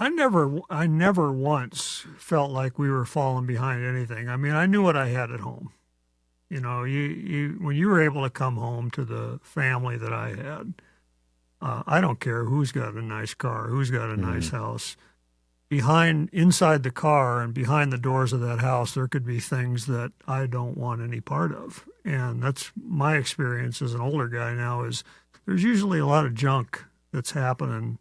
I never once felt like we were falling behind anything. I mean, I knew what I had at home. You know, when you were able to come home to the family that I had, I don't care who's got a nice car, who's got a nice house. Inside the car and behind the doors of that house, there could be things that I don't want any part of. And that's my experience as an older guy now is there's usually a lot of junk that's happening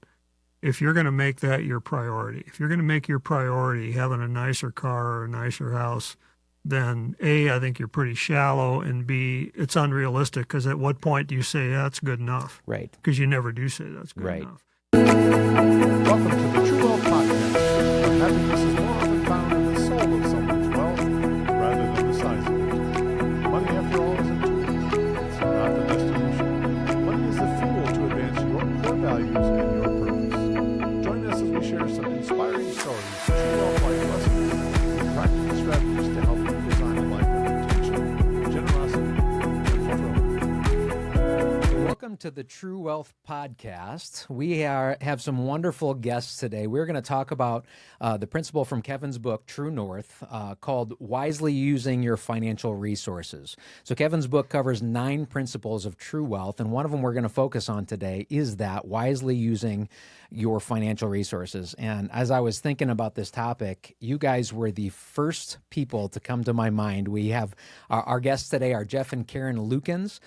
if you're going to make that your priority. If you're going to make your priority having a nicer car or a nicer house, then A, I think you're pretty shallow, and B, it's unrealistic because at what point do you say, yeah, that's good enough? Right. Because you never do say that's good Right. enough. Welcome to the True Wealth Podcast, where happiness is more often found in the soul of someone's wealth rather than the size of it. Money, after all, is a tool. It's not the destination. Money is the fuel to advance your core values and your purpose. Join us as we share some inspiring stories, true wealth life lessons, and practical strategies to help you design a life of intention, generosity, and fulfillment. Welcome to the True Wealth Podcast. We have some wonderful guests today. We're going to talk about the principle from Kevin's book, True North, called Wisely Using Your Financial Resources. So Kevin's book covers 9 principles of true wealth, and one of them we're going to focus on today is that, wisely using your financial resources. And as I was thinking about this topic, you guys were the first people to come to my mind. We have our guests today are Jeff and Karen Lukens.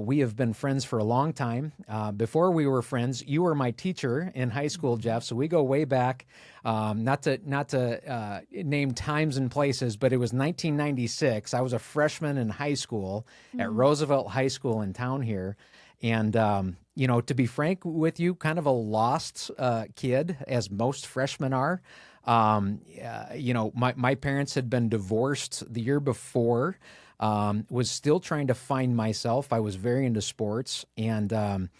We have been friends for a long time. Before we were friends, you were my teacher in high school, Jeff. So we go way back. Not to name times and places, but it was 1996. I was a freshman in high school at Roosevelt High School in town here. And, to be frank with you, kind of a lost kid, as most freshmen are. My parents had been divorced the year before, was still trying to find myself. I was very into sports. And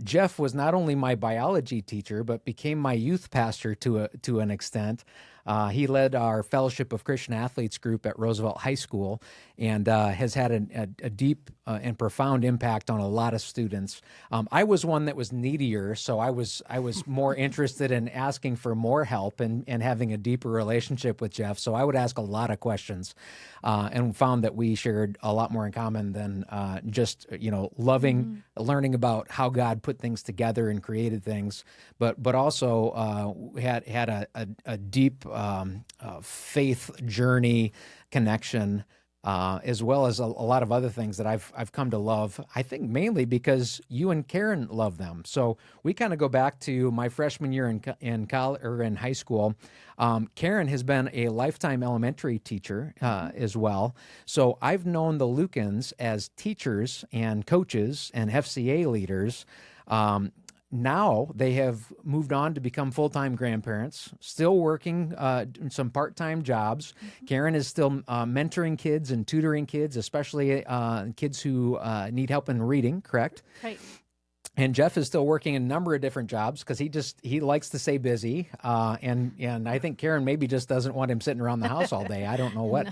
Jeff was not only my biology teacher, but became my youth pastor to an extent. He led our Fellowship of Christian Athletes group at Roosevelt High School and has had a deep and profound impact on a lot of students. I was one that was needier, so I was more interested in asking for more help and having a deeper relationship with Jeff. So I would ask a lot of questions and found that we shared a lot more in common than just loving, learning about how God put things together and created things, but also had a deep faith journey connection, as well as a lot of other things that I've come to love. I think mainly because you and Karen love them. So we kind of go back to my freshman year in college or in high school. Karen has been a lifetime elementary teacher as well. So I've known the Lukens as teachers and coaches and FCA leaders. Now they have moved on to become full-time grandparents, still working some part-time jobs. Karen is still mentoring kids and tutoring kids, especially kids who need help in reading, correct? Right. And Jeff is still working a number of different jobs because he likes to stay busy. And I think Karen maybe just doesn't want him sitting around the house all day. I don't know what.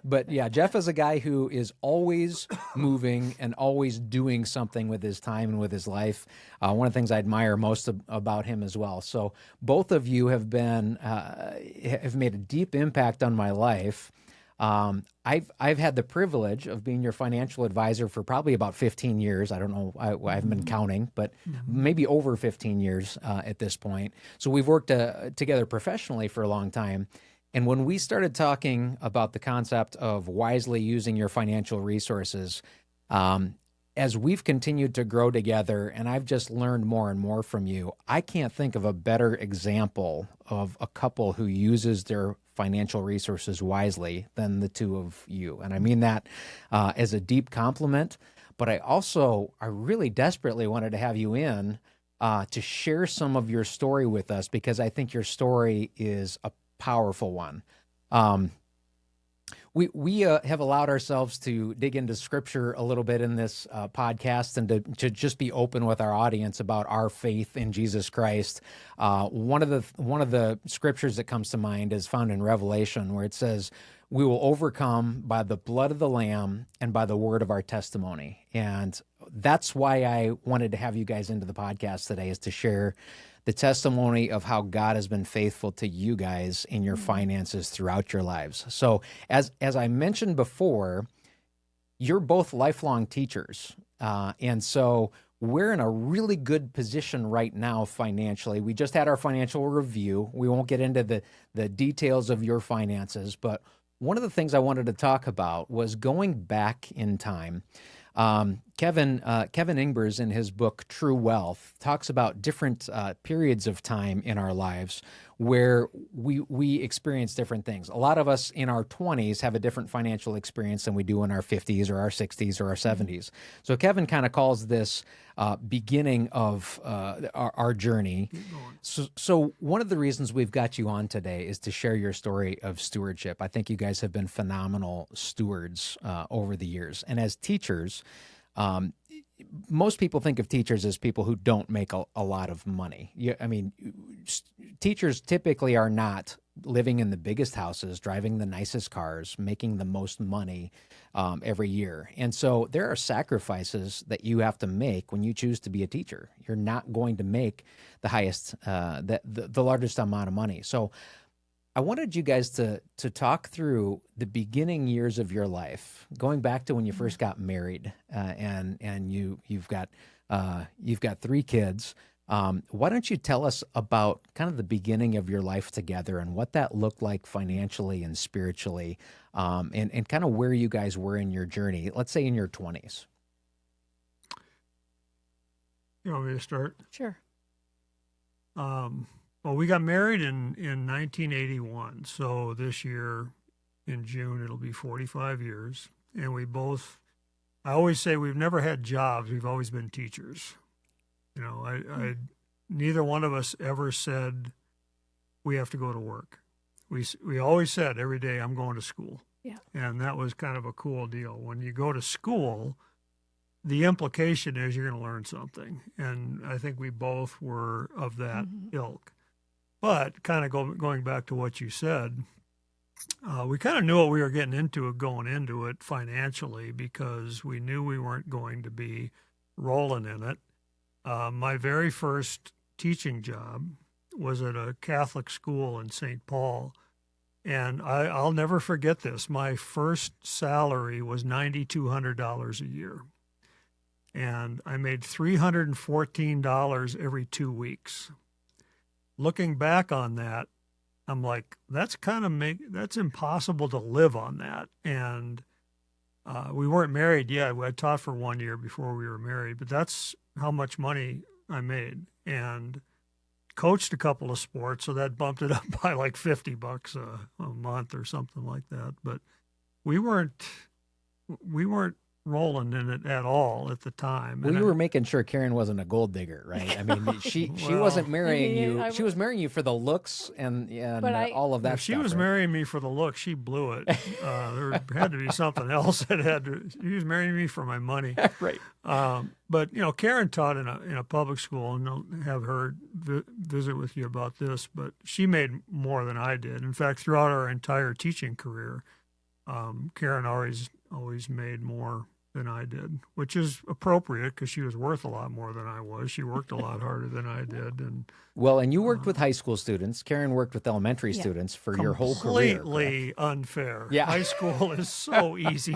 But yeah, Jeff is a guy who is always moving and always doing something with his time and with his life. One of the things I admire most about him as well. So both of you have made a deep impact on my life. I've had the privilege of being your financial advisor for probably about 15 years. I don't know, I haven't been counting, but maybe over 15 years at this point. So we've worked together professionally for a long time. And when we started talking about the concept of wisely using your financial resources, as we've continued to grow together and I've just learned more and more from you, I can't think of a better example of a couple who uses their financial resources wisely than the two of you. And I mean that as a deep compliment, but I really desperately wanted to have you in to share some of your story with us because I think your story is a powerful one. We have allowed ourselves to dig into Scripture a little bit in this podcast and to just be open with our audience about our faith in Jesus Christ. One of the scriptures that comes to mind is found in Revelation, where it says, "We will overcome by the blood of the Lamb and by the word of our testimony." And that's why I wanted to have you guys into the podcast today, is to share the testimony of how God has been faithful to you guys in your finances throughout your lives. So as I mentioned before, you're both lifelong teachers. And so we're in a really good position right now financially. We just had our financial review. We won't get into the details of your finances, but one of the things I wanted to talk about was going back in time. Kevin Ingbers, in his book True Wealth, talks about different periods of time in our lives where we experience different things. A lot of us in our 20s have a different financial experience than we do in our 50s or our 60s or our 70s. So Kevin kind of calls this beginning of our journey. So one of the reasons we've got you on today is to share your story of stewardship. I think you guys have been phenomenal stewards over the years. And as teachers, most people think of teachers as people who don't make a lot of money. Teachers typically are not living in the biggest houses, driving the nicest cars, making the most money every year. And so there are sacrifices that you have to make when you choose to be a teacher. You're not going to make the highest, the largest amount of money. So I wanted you guys to talk through the beginning years of your life, going back to when you first got married, and you've got 3 kids. Why don't you tell us about kind of the beginning of your life together and what that looked like financially and spiritually, and kind of where you guys were in your journey, let's say in your 20s. You want me to start? Sure. Well, we got married in 1981, so this year in June it'll be 45 years. And I always say we've never had jobs, we've always been teachers. You know, neither one of us ever said we have to go to work. We always said every day, I'm going to school. Yeah. And that was kind of a cool deal. When you go to school, the implication is you're going to learn something. And I think we both were of that ilk. But kind of going back to what you said, we kind of knew what we were getting into going into it financially, because we knew we weren't going to be rolling in it. My very first teaching job was at a Catholic school in St. Paul. And I'll never forget this. My first salary was $9,200 a year. And I made $314 every 2 weeks. Looking back on that, I'm like, that's impossible to live on that. And we weren't married yet. I taught for 1 year before we were married, but that's how much money I made. And coached a couple of sports, so that bumped it up by like $50 a month or something like that. But we weren't rolling in it at all at the time. Well, you were making sure Karen wasn't a gold digger, right? I mean, she wasn't marrying you. She was marrying you for the looks and all of that. If she stuff, was right? marrying me for the looks, she blew it. There had to be something else that had to. She was marrying me for my money, right? But you know, Karen taught in a public school, and I'll have her visit with you about this. But she made more than I did. In fact, throughout our entire teaching career, Karen always made more than I did, which is appropriate because she was worth a lot more than I was. She worked a lot harder than I did. And you worked with high school students. Karen worked with elementary students for your whole career. Completely unfair. Yeah. High school is so easy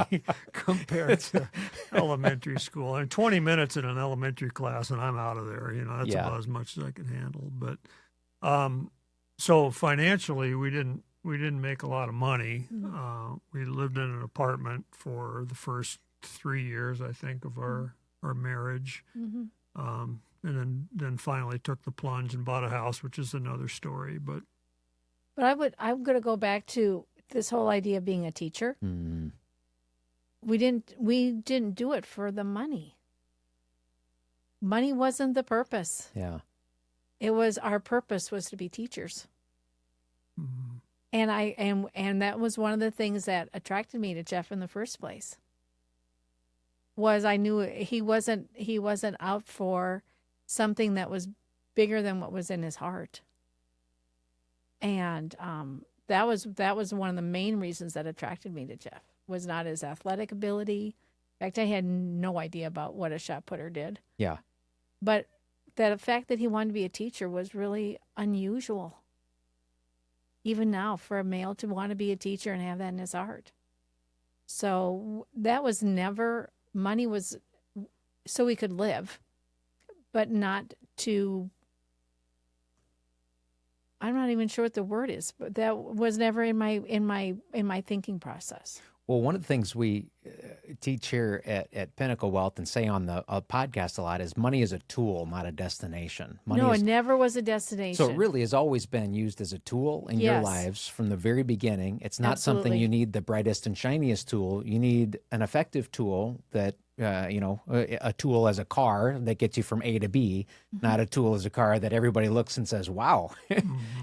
compared to elementary school. And 20 minutes in an elementary class and I'm out of there. You know, that's about as much as I can handle. But so financially, we didn't make a lot of money. We lived in an apartment for the first 3 years, I think, of our marriage, and then finally took the plunge and bought a house, which is another story. But I'm going to go back to this whole idea of being a teacher. Mm. We didn't do it for the money. Money wasn't the purpose. Yeah, our purpose was to be teachers. mm, And that was one of the things that attracted me to Jeff in the first place. Was I knew he wasn't out for something that was bigger than what was in his heart. And that was one of the main reasons that attracted me to Jeff, was not his athletic ability. In fact, I had no idea about what a shot putter did. yeah. But the fact that he wanted to be a teacher was really unusual. Even now, for a male to want to be a teacher and have that in his heart. So that was never, money was so we could live, but not to, I'm not even sure what the word is, but that was never in my thinking process. Well, one of the things we teach here at Pinnacle Wealth and say on the podcast a lot is money is a tool, not a destination. Money No, is, it never was a destination. so it really has always been used as a tool in your Yes. lives from the very beginning. It's not something Absolutely. you need the brightest and shiniest tool. You need an effective tool that, a tool as a car that gets you from A to B, not a tool as a car that everybody looks and says, wow,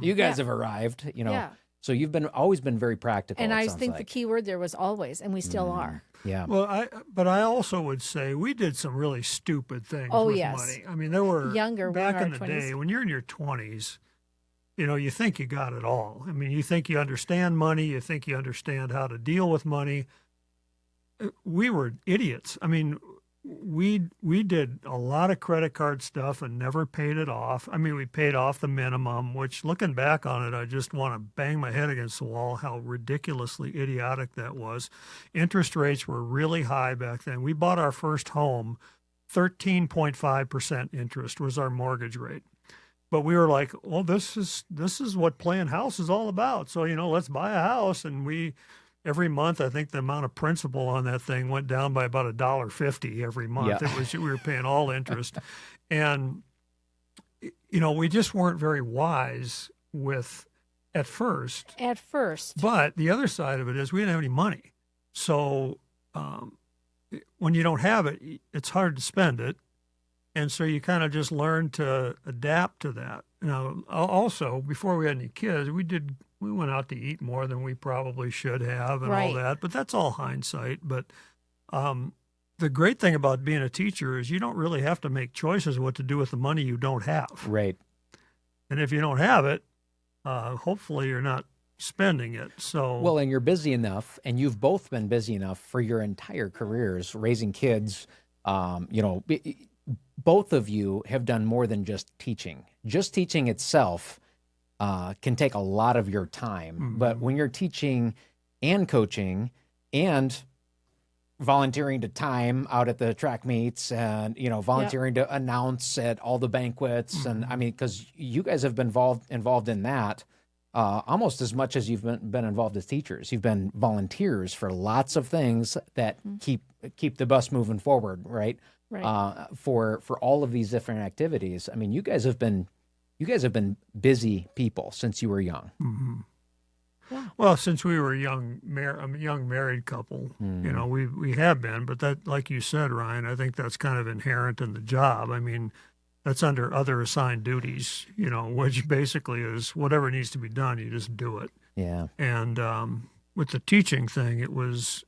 you guys Yeah. have arrived, Yeah. So you've always been very practical. And it I sounds think the like. key word there was always, and we still are. Yeah. Well, but I also would say we did some really stupid things Oh, with yes. money. I mean, there were Younger, we're in back our in the 20s. day when you're in your 20s. You think you got it all. I mean, you think you understand money. You think you understand how to deal with money. We were idiots. I mean, we did a lot of credit card stuff and never paid it off. I mean, we paid off the minimum, which looking back on it, I just want to bang my head against the wall how ridiculously idiotic that was. Interest rates were really high back then. We bought our first home, 13.5% interest was our mortgage rate. But we were like, well, this is what playing house is all about. So, let's buy a house. And every month, I think the amount of principal on that thing went down by about $1.50 every month. Yeah. We were paying all interest. And, we just weren't very wise at first. At first. But the other side of it is we didn't have any money. So when you don't have it, it's hard to spend it. And so you kind of just learn to adapt to that. Now, also, before we had any kids, we went out to eat more than we probably should have and all Right. that. But that's all hindsight. But the great thing about being a teacher is you don't really have to make choices what to do with the money you don't have. Right. And if you don't have it, hopefully you're not spending it. So Well, and you're busy enough, and you've both been busy enough for your entire careers raising kids. Both of you have done more than just teaching. Just teaching itself can take a lot of your time. Mhm. But when you're teaching and coaching and volunteering to time out at the track meets and, volunteering to announce at all the banquets. And I mean, because you guys have been involved in that almost as much as you've been involved as teachers. You've been volunteers for lots of things that keep the bus moving forward, right? Right. For all of these different activities. I mean, you guys have been busy people since you were young. Mm-hmm. Yeah. Well, since we were a young married couple, we have been. But that, like you said, Ryan, I think that's kind of inherent in the job. I mean, that's under other assigned duties, which basically is whatever needs to be done, you just do it. Yeah. And with the teaching thing, it was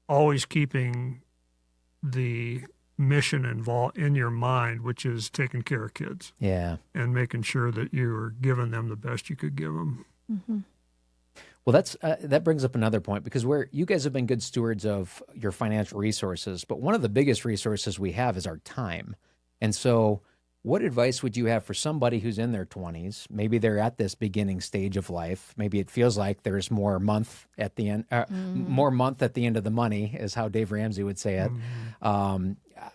always keeping the mission involved in your mind, which is taking care of kids Yeah. and making sure that you're giving them the best you could give them. Mm-hmm. Well, that brings up another point, because you guys have been good stewards of your financial resources, but one of the biggest resources we have is our time. And so what advice would you have for somebody who's in their 20s? Maybe they're at this beginning stage of life. Maybe it feels like there's more month at the end of the money, is how Dave Ramsey would say it.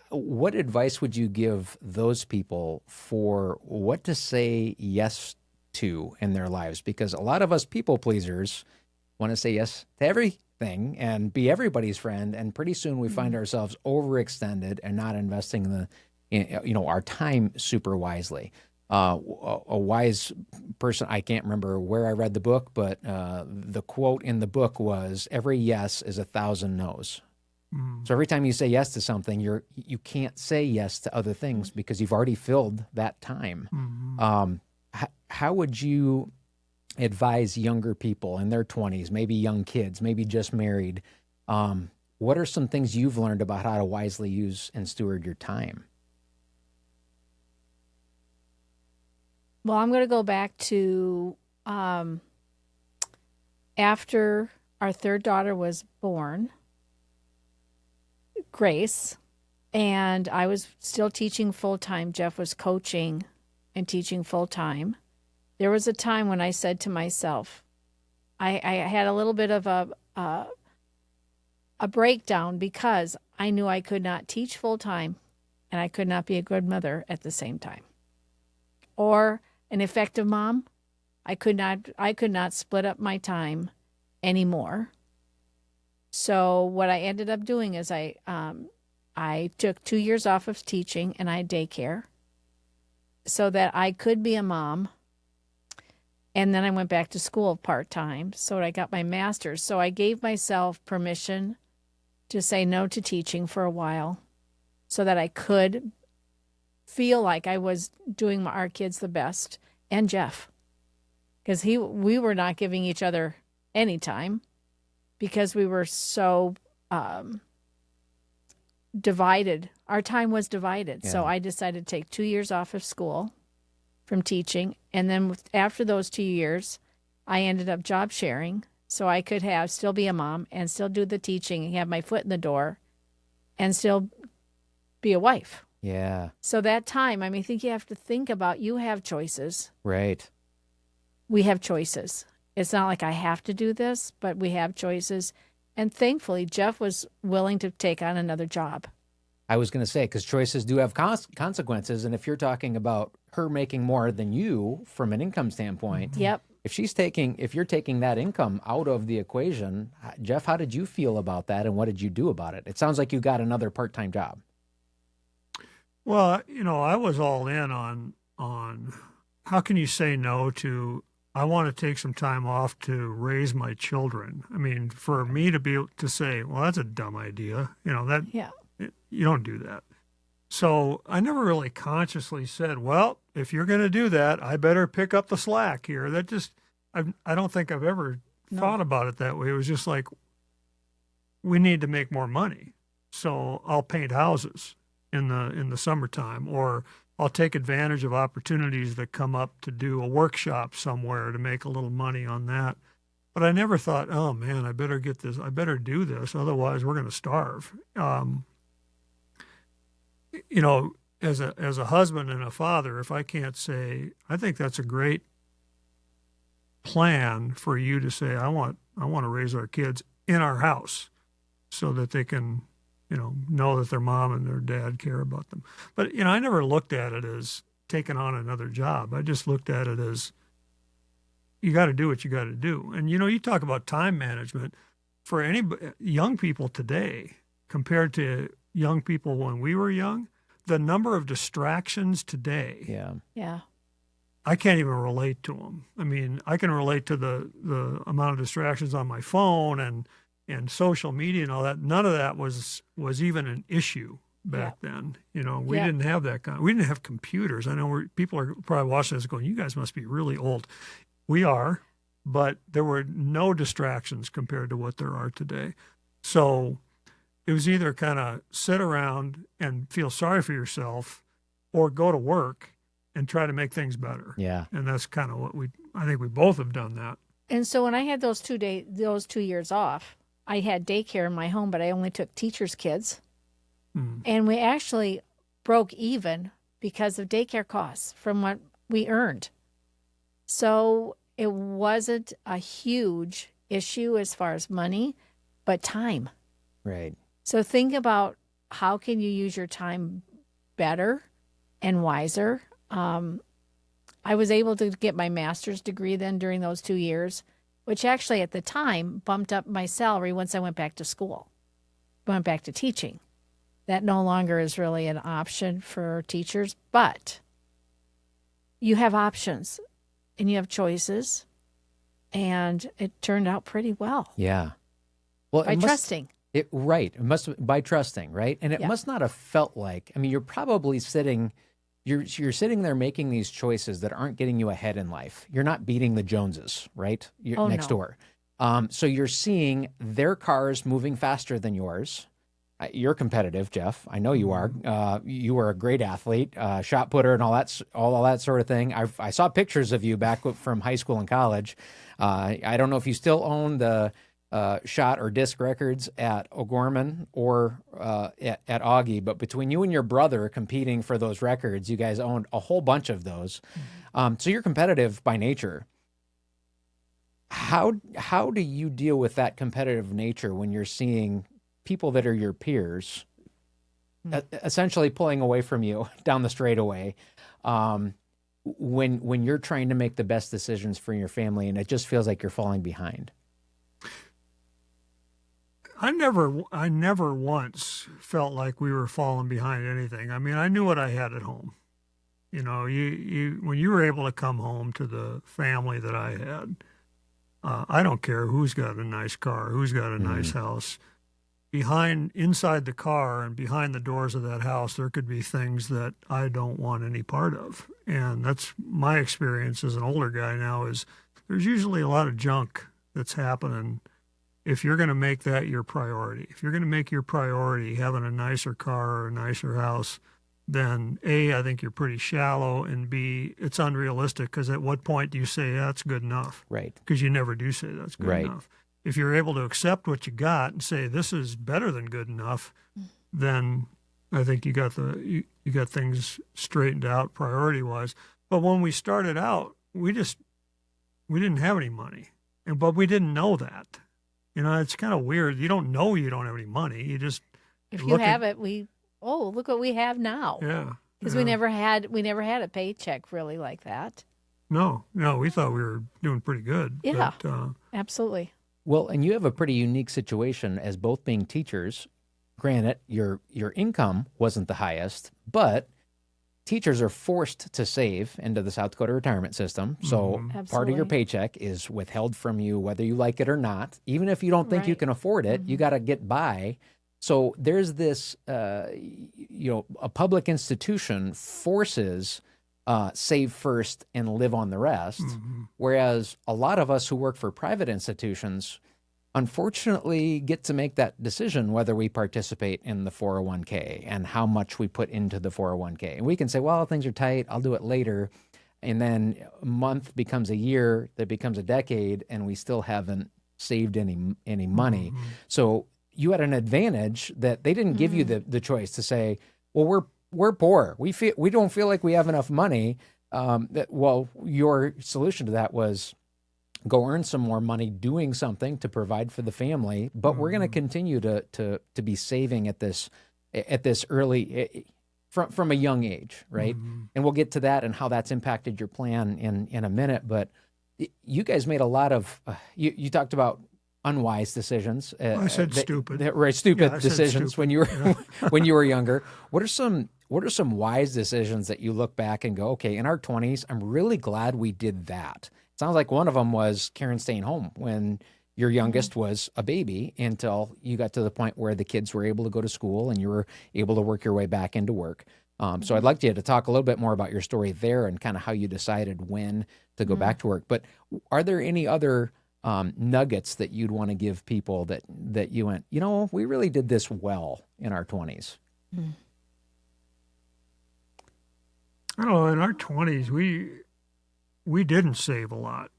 What advice would you give those people for what to say yes to in their lives? Because a lot of us people pleasers want to say yes to everything and be everybody's friend, and pretty soon we find ourselves overextended and not investing our time super wisely. A wise person, I can't remember where I read the book, but the quote in the book was, "Every yes is 1,000 no's." So every time you say yes to something, you can't say yes to other things because you've already filled that time. How would you advise younger people in their 20s, maybe young kids, maybe just married? What are some things you've learned about how to wisely use and steward your time? Well, I'm going to go back to after our third daughter was born, Grace, And I was still teaching full-time. Jeff was coaching and teaching full-time. There was a time when I said to myself, I had a little bit of a breakdown because I knew I could not teach full-time and I could not be a good mother at the same time. Or an effective mom. I could not split up my time anymore. So what I ended up doing is I took 2 years off of teaching and I had daycare so that I could be a mom. And then I went back to school part-time. So I got my master's. So I gave myself permission to say no to teaching for a while so that I could feel like I was doing our kids the best, and Jeff, because we were not giving each other any time because we were so divided. Our time was divided. Yeah. So I decided to take 2 years off of school from teaching. And then after those 2 years, I ended up job sharing so I could still be a mom and still do the teaching and have my foot in the door and still be a wife. Yeah. So that time, I think you have to think about, you have choices. Right. We have choices. It's not like I have to do this, but we have choices. And thankfully, Jeff was willing to take on another job. I was going to say, because choices do have consequences. And if you're talking about her making more than you from an income standpoint, Yep. if you're taking that income out of the equation, Jeff, how did you feel about that? And what did you do about it? It sounds like you got another part-time job. Well, I was all in on how can you say no to, I want to take some time off to raise my children. I mean, for me to be able to say, well, that's a dumb idea. You don't do that. So I never really consciously said, well, if you're going to do that, I better pick up the slack here. I don't think I've ever thought about it that way. It was just like, we need to make more money. So I'll paint houses in the summertime, or I'll take advantage of opportunities that come up to do a workshop somewhere to make a little money on that. But I never thought, oh man, I better do this. Otherwise we're going to starve. As a husband and a father, if I can't say, I think that's a great plan for you to say, I want to raise our kids in our house so that they can, know that their mom and their dad care about them. But, I never looked at it as taking on another job. I just looked at it as, you got to do what you got to do. And, you talk about time management for any young people today compared to young people when we were young, the number of distractions today. Yeah. I can't even relate to them. I mean, I can relate to the amount of distractions on my phone and social media and all that. None of that was even an issue back then. We didn't have that we didn't have computers. I know people are probably watching this going, you guys must be really old. We are, but there were no distractions compared to what there are today. So it was either kind of sit around and feel sorry for yourself or go to work and try to make things better. Yeah. And that's kind of what I think we both have done that. And so when I had those 2 years off, I had daycare in my home, but I only took teachers' kids. And we actually broke even because of daycare costs from what we earned. So it wasn't a huge issue as far as money, but time. Right. So think about how can you use your time better and wiser. I was able to get my master's degree then during those 2 years, which actually at the time bumped up my salary once I went back to school, went back to teaching. That no longer is really an option for teachers, but you have options and you have choices, and it turned out pretty well. Yeah. Well, by trusting. Right. It must by trusting, right? And it must not have felt like, you're probably you're sitting there making these choices that aren't getting you ahead in life. You're not beating the Joneses, right? You're next door. So you're seeing their cars moving faster than yours. You're competitive, Jeff. I know you are. You were a great athlete, shot putter, and all that sort of thing. I saw pictures of you back from high school and college. I don't know if you still own the shot or disc records at O'Gorman or at Augie, but between you and your brother competing for those records, you guys owned a whole bunch of those. So you're competitive by nature. How do you deal with that competitive nature when you're seeing people that are your peers essentially pulling away from you down the straightaway, when you're trying to make the best decisions for your family and it just feels like you're falling behind? I never once felt like we were falling behind anything. I mean, I knew what I had at home. You know, when you were able to come home to the family that I had, I don't care who's got a nice car, who's got a nice house. Inside the car and behind the doors of that house, there could be things that I don't want any part of. And that's my experience as an older guy now, is there's usually a lot of junk that's happening. If you're going to make that your priority, if you're going to make your priority having a nicer car or a nicer house, then A, I think you're pretty shallow, and B, it's unrealistic, because at what point do you say, yeah, that's good enough? Right. Because you never do say that's good enough. If you're able to accept what you got and say this is better than good enough, then I think you got things straightened out priority-wise. But when we started out, we didn't have any money, but we didn't know that. You know, it's kind of weird. You don't know you don't have any money. You just if you have it, look what we have now. Yeah, because we never had a paycheck really like that. No, we thought we were doing pretty good. Yeah, but, absolutely. Well, and you have a pretty unique situation as both being teachers. Granted, your income wasn't the highest, but teachers are forced to save into the South Dakota retirement system. So part of your paycheck is withheld from you, whether you like it or not. Even if you don't think you can afford it, you got to get by. So there's this, a public institution forces save first and live on the rest. Whereas a lot of us who work for private institutions, unfortunately, get to make that decision whether we participate in the 401k and how much we put into the 401k. And we can say, well, things are tight, I'll do it later. And then a month becomes a year, that becomes a decade, and we still haven't saved any money. So you had an advantage that they didn't give you the choice to say, well, we're poor. We don't feel like we have enough money. Your solution to that was go earn some more money doing something to provide for the family, but we're going to continue to be saving at this early from a young age, right? And we'll get to that and how that's impacted your plan in a minute. But you guys made a lot of you talked about unwise decisions. I said stupid. Stupid decisions when you were when you were younger. What are some wise decisions that you look back and go, okay, in our 20s, I'm really glad we did that. Sounds like one of them was Karen staying home when your youngest was a baby until you got to the point where the kids were able to go to school and you were able to work your way back into work. So I'd like you to talk a little bit more about your story there and kind of how you decided when to go back to work. But are there any other nuggets that you'd want to give people that you went, we really did this well in our 20s? I don't know. In our 20s, we didn't save a lot.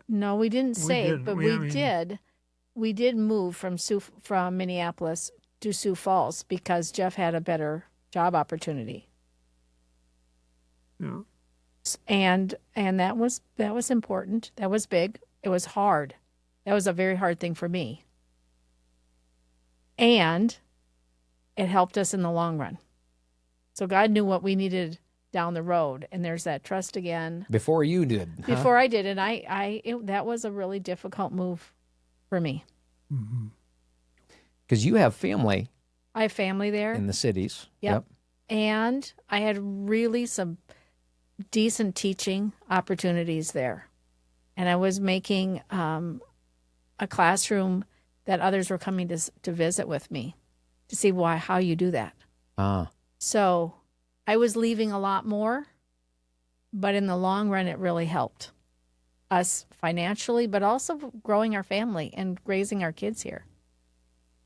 No, we didn't save, but we did move from Minneapolis to Sioux Falls because Jeff had a better job opportunity. Yeah. And that was important. That was big. It was hard. That was a very hard thing for me. And it helped us in the long run. So God knew what we needed down the road, and there's that trust again. Before you did. Before I did, and that was a really difficult move for me. Because you have family. I have family there. In the cities. Yep. And I had really some decent teaching opportunities there. And I was making a classroom that others were coming to visit with me to see how you do that. So I was leaving a lot more, but in the long run, it really helped us financially, but also growing our family and raising our kids here.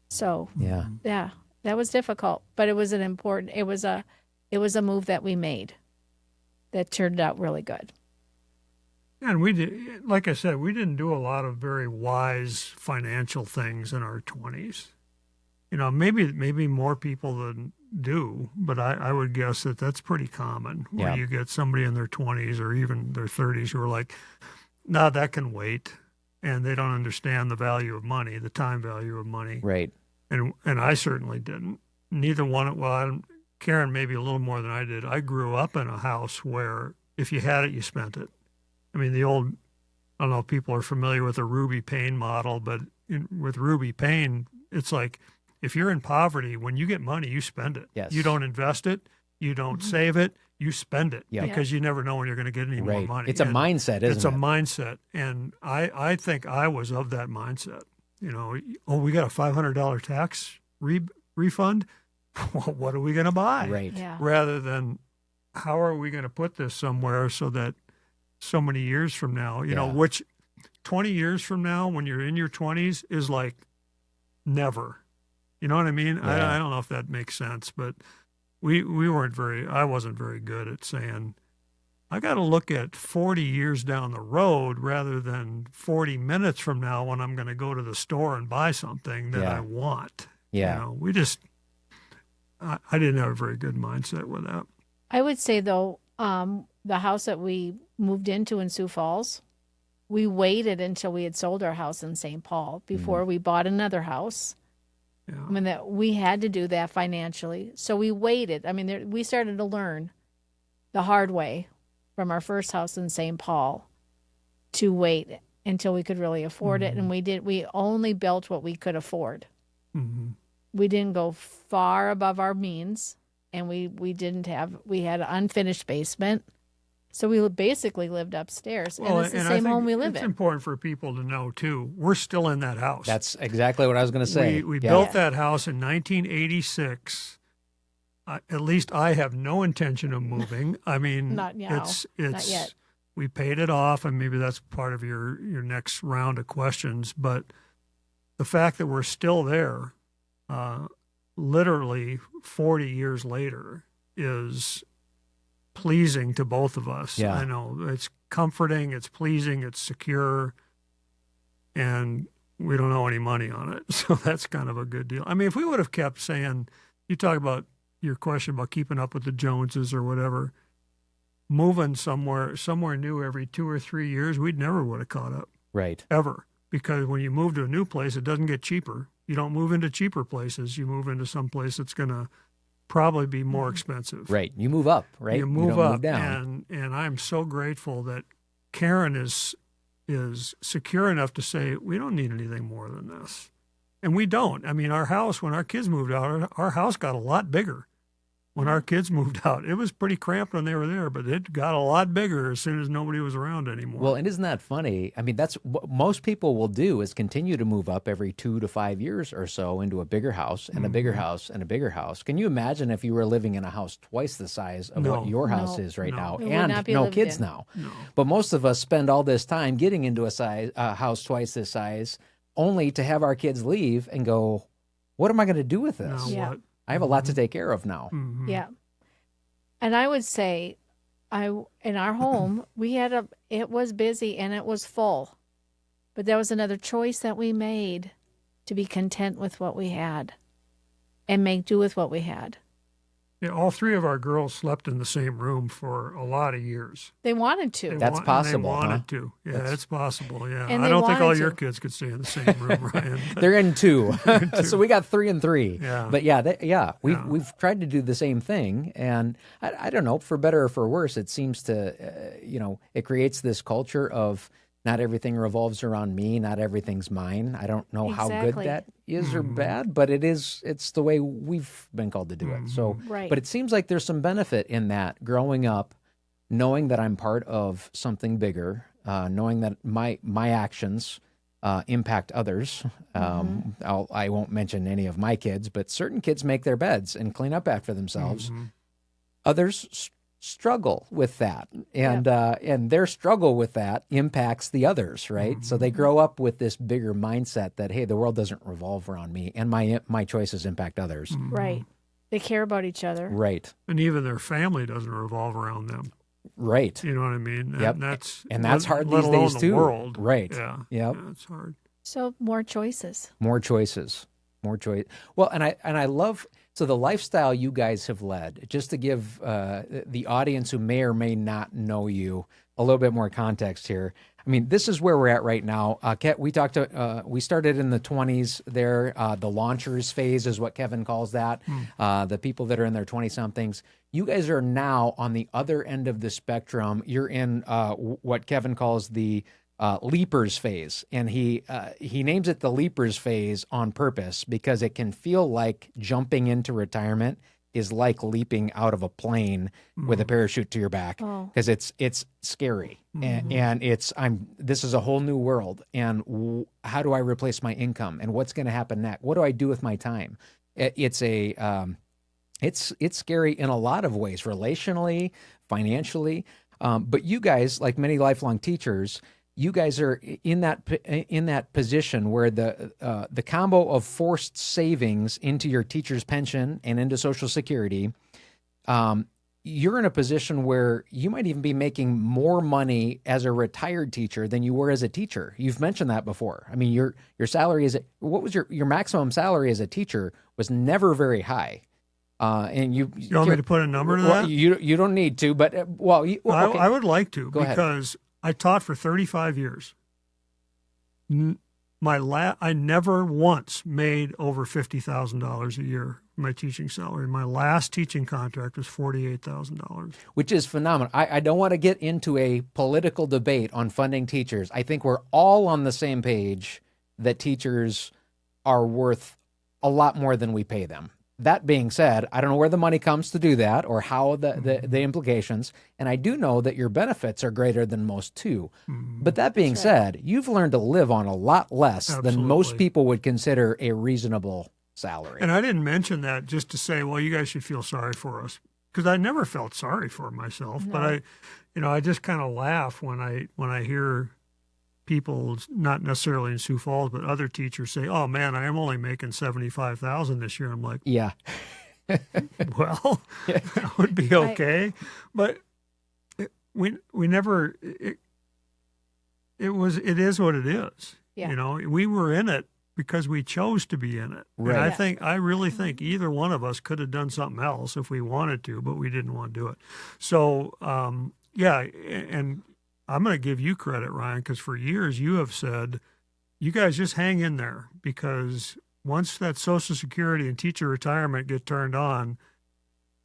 So yeah, that was difficult, but it was it was a move that we made that turned out really good. And we did, like I said, we didn't do a lot of very wise financial things in our 20s. You know, maybe more people than do, but I would guess that that's pretty common, where Yeah. you get somebody in their 20s or even their 30s who are like, no, that can wait. And they don't understand the value of money, the time value of money. Right. And I certainly didn't. Neither one, well, Karen maybe a little more than I did. I grew up in a house where if you had it, you spent it. I mean, the old, I don't know if people are familiar with the Ruby Payne model, but with Ruby Payne, it's like if you're in poverty, when you get money, you spend it. Yes. You don't invest it. You don't save it. You spend it Yep. because you never know when you're going to get any more Right. money. It's a And mindset, isn't it's a it? mindset. And I think I was of that mindset. You know, oh, we got a $500 tax refund. Well, what are we going to buy? Right. Yeah. Rather than how are we going to put this somewhere so that so many years from now, you know, Yeah. which 20 years from now, when you're in your 20s, is like never. You know what I mean? Yeah. I don't know if that makes sense, but I wasn't very good at saying, I got to look at 40 years down the road rather than 40 minutes from now when I'm going to go to the store and buy something that Yeah. I want. Yeah. You know, I didn't have a very good mindset with that. I would say though, the house that we moved into in Sioux Falls, we waited until we had sold our house in St. Paul before we bought another house. Yeah. I mean, that we had to do that financially. So we waited. I mean, we started to learn the hard way from our first house in St. Paul to wait until we could really afford it. And we only built what we could afford. Mm-hmm. We didn't go far above our means, and we had an unfinished basement. So we basically lived upstairs. And it's the and I same think home we live it's in. important for people to know too, we're still in that house. That's exactly what I was going to say. We Yeah. built that house in 1986. At least I have no intention of moving. I mean, Not now. it's Not yet. We paid it off, and maybe that's part of your next round of questions. But the fact that we're still there, literally 40 years later, is pleasing to both of us. Yeah. I know it's comforting, it's pleasing, it's secure, and we don't owe any money on it. So that's kind of a good deal. I mean, if we would have kept saying, you talk about your question about keeping up with the Joneses or whatever, moving somewhere new every 2 or 3 years, we'd never would have caught up, Right. ever. Because when you move to a new place, it doesn't get cheaper. You don't move into cheaper places. You move into some place that's going to probably be more expensive. Right. You move up, right? You move don't up, move down. and I'm so grateful that Karen is secure enough to say we don't need anything more than this, and we don't. I mean, our house, when our kids moved out, our house got a lot bigger. When our kids moved out, it was pretty cramped when they were there, but it got a lot bigger as soon as nobody was around anymore. Well, and isn't that funny? I mean, that's what most people will do is continue to move up every 2 to 5 years or so into a bigger house and a bigger house and a bigger house. Can you imagine if you were living in a house twice the size of what your house No. is right No. now, It would and not be no lived kids in. now? No. But most of us spend all this time getting into a house twice this size, only to have our kids leave and go, "What am I going to do with this? Now Yeah. what? I have a lot to take care of now." Mhm. Yeah. And I would say in our home, it was busy and it was full. But there was another choice that we made to be content with what we had and make do with what we had. Yeah, all three of our girls slept in the same room for a lot of years. They wanted to. That's possible, They wanted huh? to. Yeah, it's possible. Yeah, And I they don't think all wanted your to. kids could stay in the same room, Ryan. They're in two, so we got 3 and 3. Yeah. But we've tried to do the same thing, and I don't know, for better or for worse, it seems to, it creates this culture of not everything revolves around me, not everything's mine. I don't know how good Exactly. that is or bad, but it's the way we've been called to do it. So, Right. but it seems like there's some benefit in that, growing up, knowing that I'm part of something bigger, knowing that my actions impact others. I won't mention any of my kids, but certain kids make their beds and clean up after themselves. Others struggle with that, and their struggle with that impacts the others, right? So they grow up with this bigger mindset that, hey, the world doesn't revolve around me, and my choices impact others. Right. They care about each other. Right. And even their family doesn't revolve around them. Right. You know what I mean? Yep. And that's hard let these alone days the too. World. Right. Yeah. Yep. Yeah, it's hard. So more choices. More choices. More choice. Well, and I love, so the lifestyle you guys have led, just to give the audience who may or may not know you a little bit more context here. I mean, this is where we're at right now. We started in the 20s there. The launchers phase is what Kevin calls that. The people that are in their 20-somethings. You guys are now on the other end of the spectrum. You're in what Kevin calls the leapers phase, and he names it the leapers phase on purpose because it can feel like jumping into retirement is like leaping out of a plane with a parachute to your back because it's scary and this is a whole new world, and how do I replace my income and what's going to happen next? What do I do with my time? It's scary in a lot of ways, relationally, financially, but you guys, like many lifelong teachers, you guys are in that position where the combo of forced savings into your teacher's pension and into Social Security, you're in a position where you might even be making more money as a retired teacher than you were as a teacher. You've mentioned that before. I mean, your salary what was your maximum salary as a teacher was never very high. And you want me to put a number to that? You don't need to, but okay. I would like to. Go because ahead. I taught for 35 years. I never once made over $50,000 a year for my teaching salary. My last teaching contract was $48,000, which is phenomenal. I don't want to get into a political debate on funding teachers. I think we're all on the same page that teachers are worth a lot more than we pay them. That being said, I don't know where the money comes to do that or how the implications. And I do know that your benefits are greater than most too. But that being said, you've learned to live on a lot less than most people would consider a reasonable salary. And I didn't mention that just to say, well, you guys should feel sorry for us, because I never felt sorry for myself. No. But I just kind of laugh when I hear people, not necessarily in Sioux Falls, but other teachers say, "Oh man, I am only making $75,000 this year." I'm like, yeah, well, that would be okay, but we never. It is what it is. Yeah. You know, we were in it because we chose to be in it. Right. And I really think either one of us could have done something else if we wanted to, but we didn't want to do it. So, and I'm going to give you credit, Ryan, because for years you have said, you guys just hang in there, because once that Social Security and teacher retirement get turned on,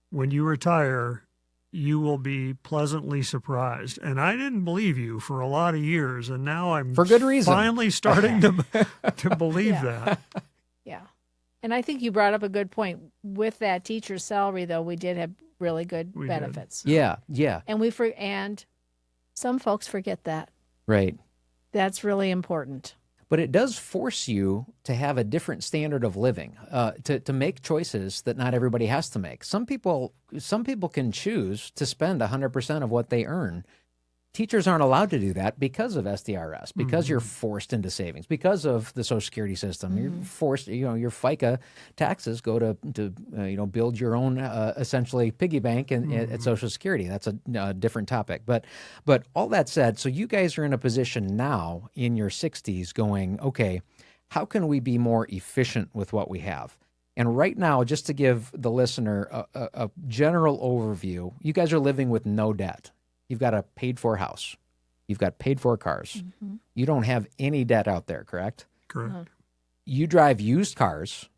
when you retire, you will be pleasantly surprised. And I didn't believe you for a lot of years, and now I'm for good reason finally starting to believe that. Yeah. And I think you brought up a good point. With that teacher's salary, though, we did have really good benefits. Yeah, yeah. And some folks forget that. Right. That's really important. But it does force you to have a different standard of living, to make choices that not everybody has to make. Some people can choose to spend 100% of what they earn. Teachers aren't allowed to do that because of SDRS, because you're forced into savings, because of the Social Security system. You're forced, your FICA taxes go to build your own essentially piggy bank at Social Security. That's a different topic. But all that said, so you guys are in a position now in your 60s going, okay, how can we be more efficient with what we have? And right now, just to give the listener a general overview, you guys are living with no debt. You've got a paid-for house. You've got paid-for cars. Mm-hmm. You don't have any debt out there, correct? Correct. You drive used cars.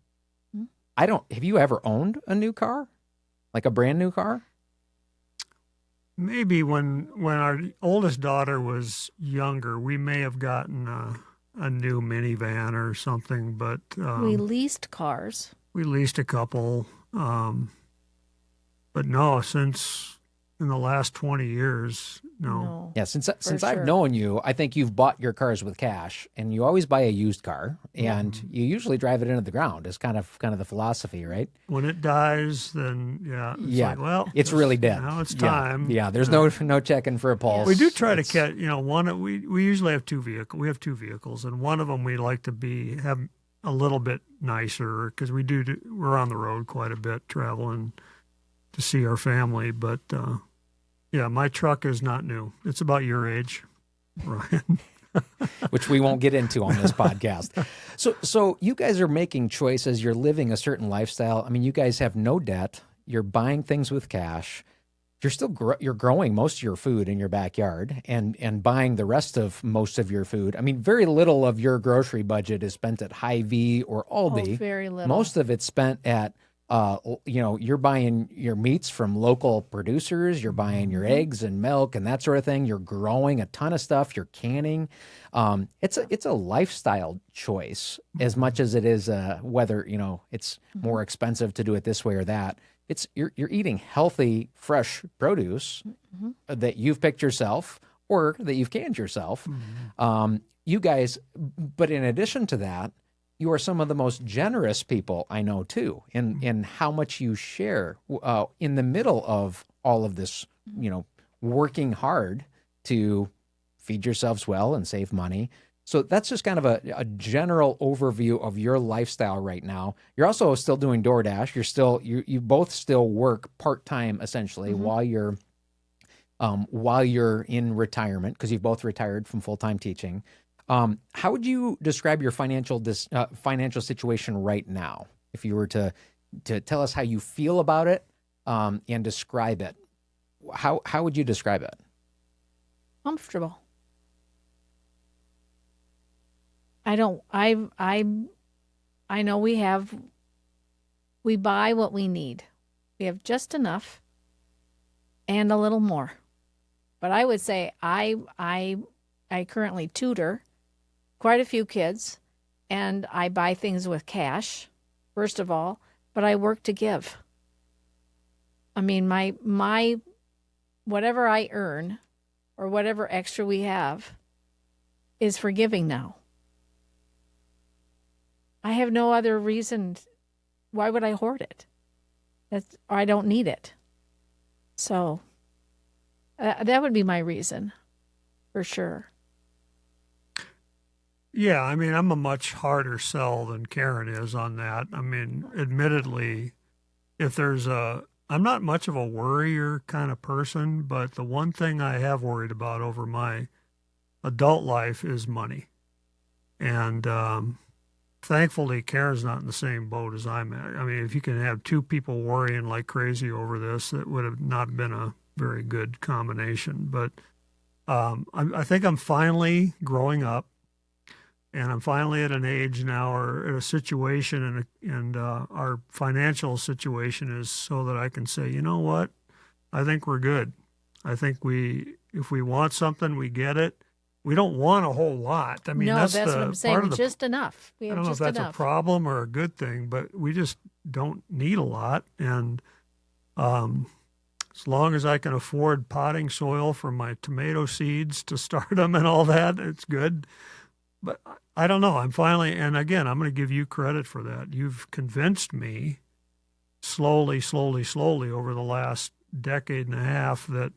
Mm-hmm. Have you ever owned a new car? Like a brand new car? Maybe when our oldest daughter was younger, we may have gotten a new minivan or something, but... we leased cars. We leased a couple. But no, since... in the last 20 years, no. Yeah, since I've known you, I think you've bought your cars with cash, and you always buy a used car, and you usually drive it into the ground. It's kind of the philosophy, right? When it dies, then like, well, it's really dead. Now it's time. Yeah, there's no checking for a pulse. We do try to catch, we usually have two vehicles. We have two vehicles, and one of them we like to have a little bit nicer, because we're on the road quite a bit, traveling to see our family, but Yeah, my truck is not new. It's about your age, Ryan. Which we won't get into on this podcast. So you guys are making choices. You're living a certain lifestyle. I mean, you guys have no debt. You're buying things with cash. You're still you're growing most of your food in your backyard and buying the rest of most of your food. I mean, very little of your grocery budget is spent at Hy-Vee or Aldi. Oh, very little. Most of it's spent at you're buying your meats from local producers, you're buying your eggs and milk and that sort of thing. You're growing a ton of stuff, you're canning. It's a lifestyle choice as much as it is whether, it's more expensive to do it this way or that. It's you're eating healthy, fresh produce that you've picked yourself or that you've canned yourself. You guys, but in addition to that, you are some of the most generous people I know, too, in how much you share in the middle of all of this, working hard to feed yourselves well and save money. So that's just kind of a general overview of your lifestyle right now. You're also still doing DoorDash. You both still work part-time, essentially, while you're in retirement, because you've both retired from full-time teaching. How would you describe your financial situation right now? If you were to tell us how you feel about it and describe it, how would you describe it? Comfortable. I know we buy what we need. We have just enough and a little more. But I would say I currently tutor quite a few kids, and I buy things with cash, first of all, but I work to give. I mean, my whatever I earn or whatever extra we have is for giving now. I have no other reason. Why would I hoard it? I don't need it. So that would be my reason, for sure. Yeah, I mean, I'm a much harder sell than Karen is on that. I mean, admittedly, I'm not much of a worrier kind of person, but the one thing I have worried about over my adult life is money. And thankfully, Karen's not in the same boat as I'm at. I mean, if you can have two people worrying like crazy over this, it would have not been a very good combination. But I think I'm finally growing up. And I'm finally at an age now or at a situation and our financial situation is so that I can say, you know what, I think we're good. I think if we want something, we get it. We don't want a whole lot. I mean, that's what I'm saying. Just enough. We have I don't know just if that's enough. a problem or a good thing, but we just don't need a lot. And as long as I can afford potting soil for my tomato seeds to start them and all that, it's good. But I don't know. I'm finally, and again, I'm going to give you credit for that. You've convinced me slowly over the last decade and a half that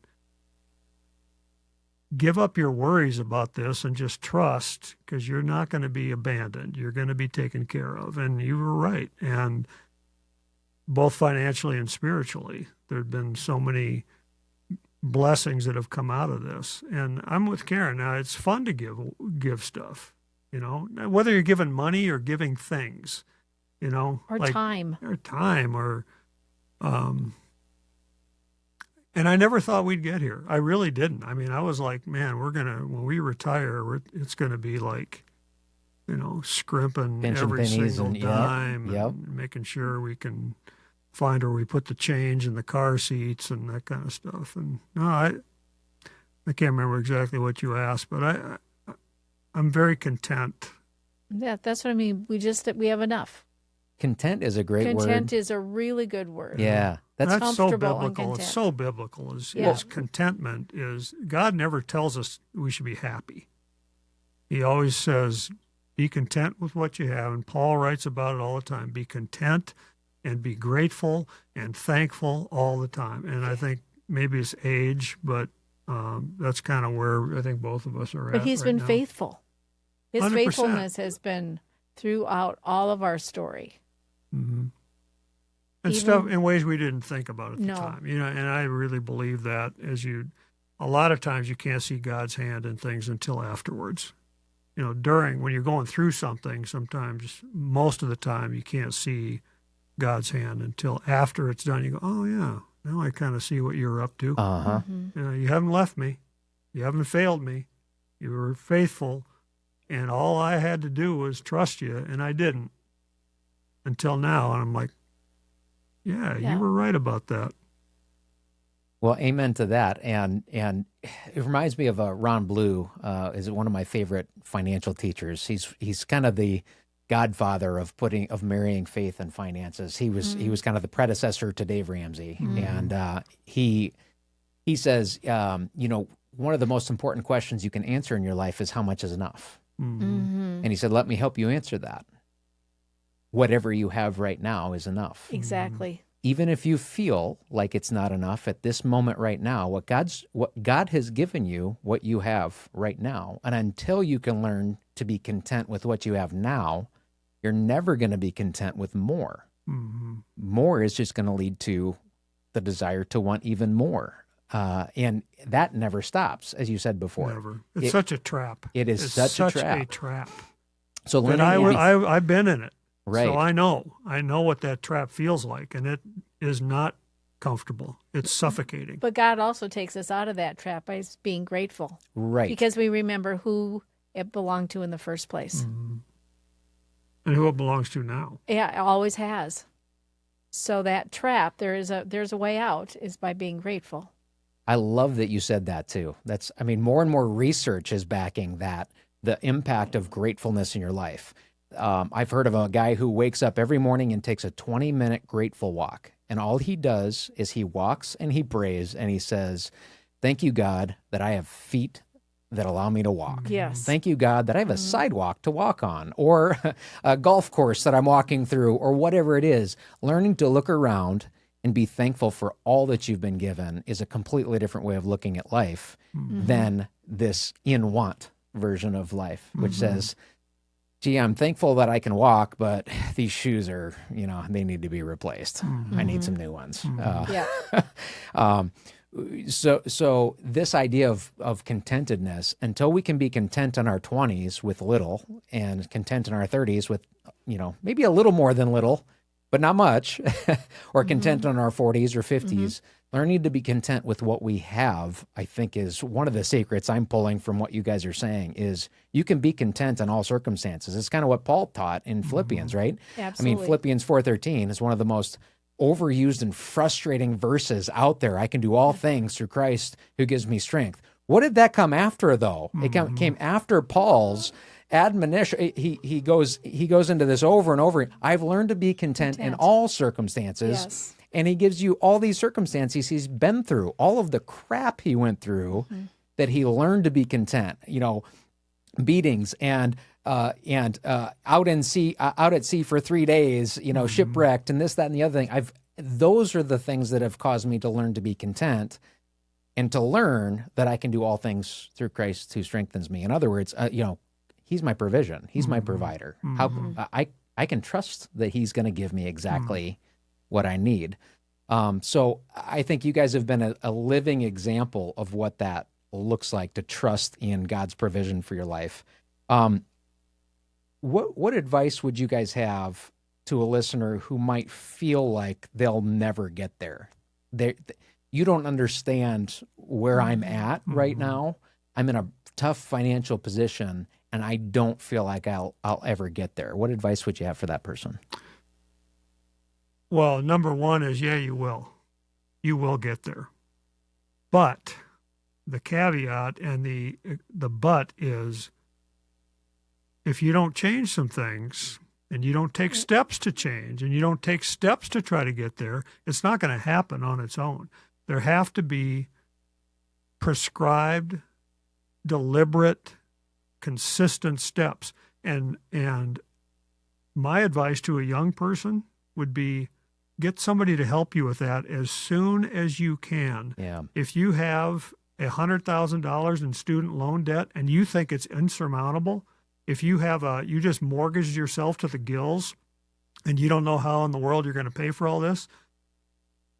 give up your worries about this and just trust, because you're not going to be abandoned. You're going to be taken care of. And you were right. And both financially and spiritually, there have been so many blessings that have come out of this. And I'm with Karen. Now, it's fun to give stuff, whether you're giving money or giving things, or like, time. Or time or and I never thought we'd get here. I really didn't. I mean, I was like, man, when we retire, it's going to be like, scrimping every single dime and making sure we can find where we put the change in the car seats and that kind of stuff. And no, I can't remember exactly what you asked, but I'm very content. Yeah, that's what I mean. We have enough. Content is a great word. Content is a really good word. Yeah. That's so comfortable and biblical. content. It's so biblical. Yeah. Contentment is, God never tells us we should be happy. He always says, be content with what you have. And Paul writes about it all the time. Be content and be grateful and thankful all the time. And I think maybe it's age, but that's kind of where I think both of us are at. But he's been now. faithful. His 100%. faithfulness has been throughout all of our story. Mm-hmm. And Even- stuff in ways we didn't think about at the No. time. And I really believe that a lot of times you can't see God's hand in things until afterwards. When you're going through something, sometimes, most of the time, you can't see God's hand until after it's done. You go, oh, yeah, now I kind of see what you're up to. Uh-huh. You haven't left me. You haven't failed me. You were faithful. And all I had to do was trust you, and I didn't until now. And I'm like, yeah, Yeah. you were right about that. Well, amen to that. And it reminds me of Ron Blue, is one of my favorite financial teachers. He's kind of the godfather of marrying faith and finances. He was kind of the predecessor to Dave Ramsey. And he says, one of the most important questions you can answer in your life is how much is enough? And he said, let me help you answer that. Whatever you have right now is enough. Exactly. Even if you feel like it's not enough at this moment right now, what God has given you, what you have right now, and until you can learn to be content with what you have now, you're never going to be content with more. More is just going to lead to the desire to want even more. And that never stops, as you said before. Never. It's such a trap. It's such a trap. So But learning I've been in it. right. So I know what that trap feels like, and it is not comfortable. It's suffocating. But God also takes us out of that trap by being grateful. Right. Because we remember who it belonged to in the first place. And who it belongs to now. Yeah, it always has. So that trap, there's a way out, is by being grateful. I love that you said that too. More and more research is backing that, the impact of gratefulness in your life. I've heard of a guy who wakes up every morning and takes a 20-minute grateful walk. And all he does is he walks and he prays and he says, thank you, God, that I have feet that allow me to walk. Yes. Thank you, God, that I have a sidewalk to walk on, or a golf course that I'm walking through, or whatever it is. Learning to look around and be thankful for all that you've been given is a completely different way of looking at life than this in want version of life, which says, gee, I'm thankful that I can walk, but these shoes are, they need to be replaced. I need some new ones. So this idea of contentedness, until we can be content in our 20s with little and content in our 30s with, maybe a little more than little, but not much, or content in our 40s or 50s, learning to be content with what we have, I think, is one of the secrets I'm pulling from what you guys are saying, is you can be content in all circumstances. It's kind of what Paul taught in Philippians, right? Absolutely. Philippians 4:13 is one of the most overused and frustrating verses out there. I can do all things through Christ who gives me strength. What did that come after, though? It came after Paul's admonition. He goes into this over and over. I've learned to be content in all circumstances. Yes. And he gives you all these circumstances he's been through, all of the crap he went through, that he learned to be content. Beatings and out at sea for 3 days, shipwrecked, and this, that, and the other thing. Those are the things that have caused me to learn to be content, and to learn that I can do all things through Christ who strengthens me. In other words, he's my provision. He's my provider. How I can trust that he's going to give me exactly what I need. So I think you guys have been a living example of what that looks like, to trust in God's provision for your life. What advice would you guys have to a listener who might feel like they'll never get there? You don't understand where I'm at right now. I'm in a tough financial position, and I don't feel like I'll ever get there. What advice would you have for that person? Well, number one is, you will. You will get there. But the caveat and the but is, if you don't change some things, and you don't take steps to change, and you don't take steps to try to get there, it's not going to happen on its own. There have to be prescribed, deliberate, consistent steps. And my advice to a young person would be, get somebody to help you with that as soon as you can. Yeah. If you have $100,000 in student loan debt and you think it's insurmountable, if you have you just mortgaged yourself to the gills and you don't know how in the world you're going to pay for all this,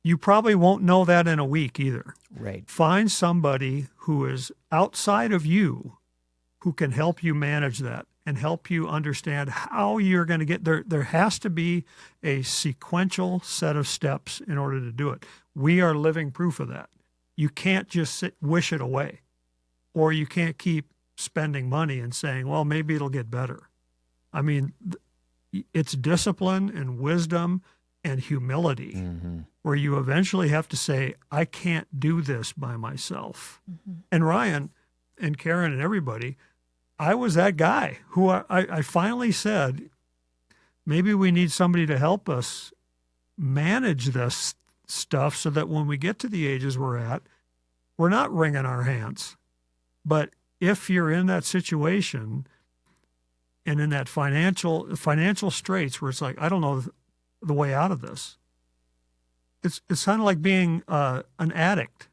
you probably won't know that in a week either. Right. Find somebody who is outside of you who can help you manage that and help you understand how you're going to get there. There has to be a sequential set of steps in order to do it. We are living proof of that. You can't just wish it away, or you can't keep spending money and saying, well, maybe it'll get better. I mean, it's discipline and wisdom and humility where you eventually have to say, I can't do this by myself. And Ryan and Karen and everybody, I was that guy who I finally said, maybe we need somebody to help us manage this stuff so that when we get to the ages we're at, we're not wringing our hands. But if you're in that situation and in that financial straits where it's like, I don't know the way out of this, it's kind of like being an addict.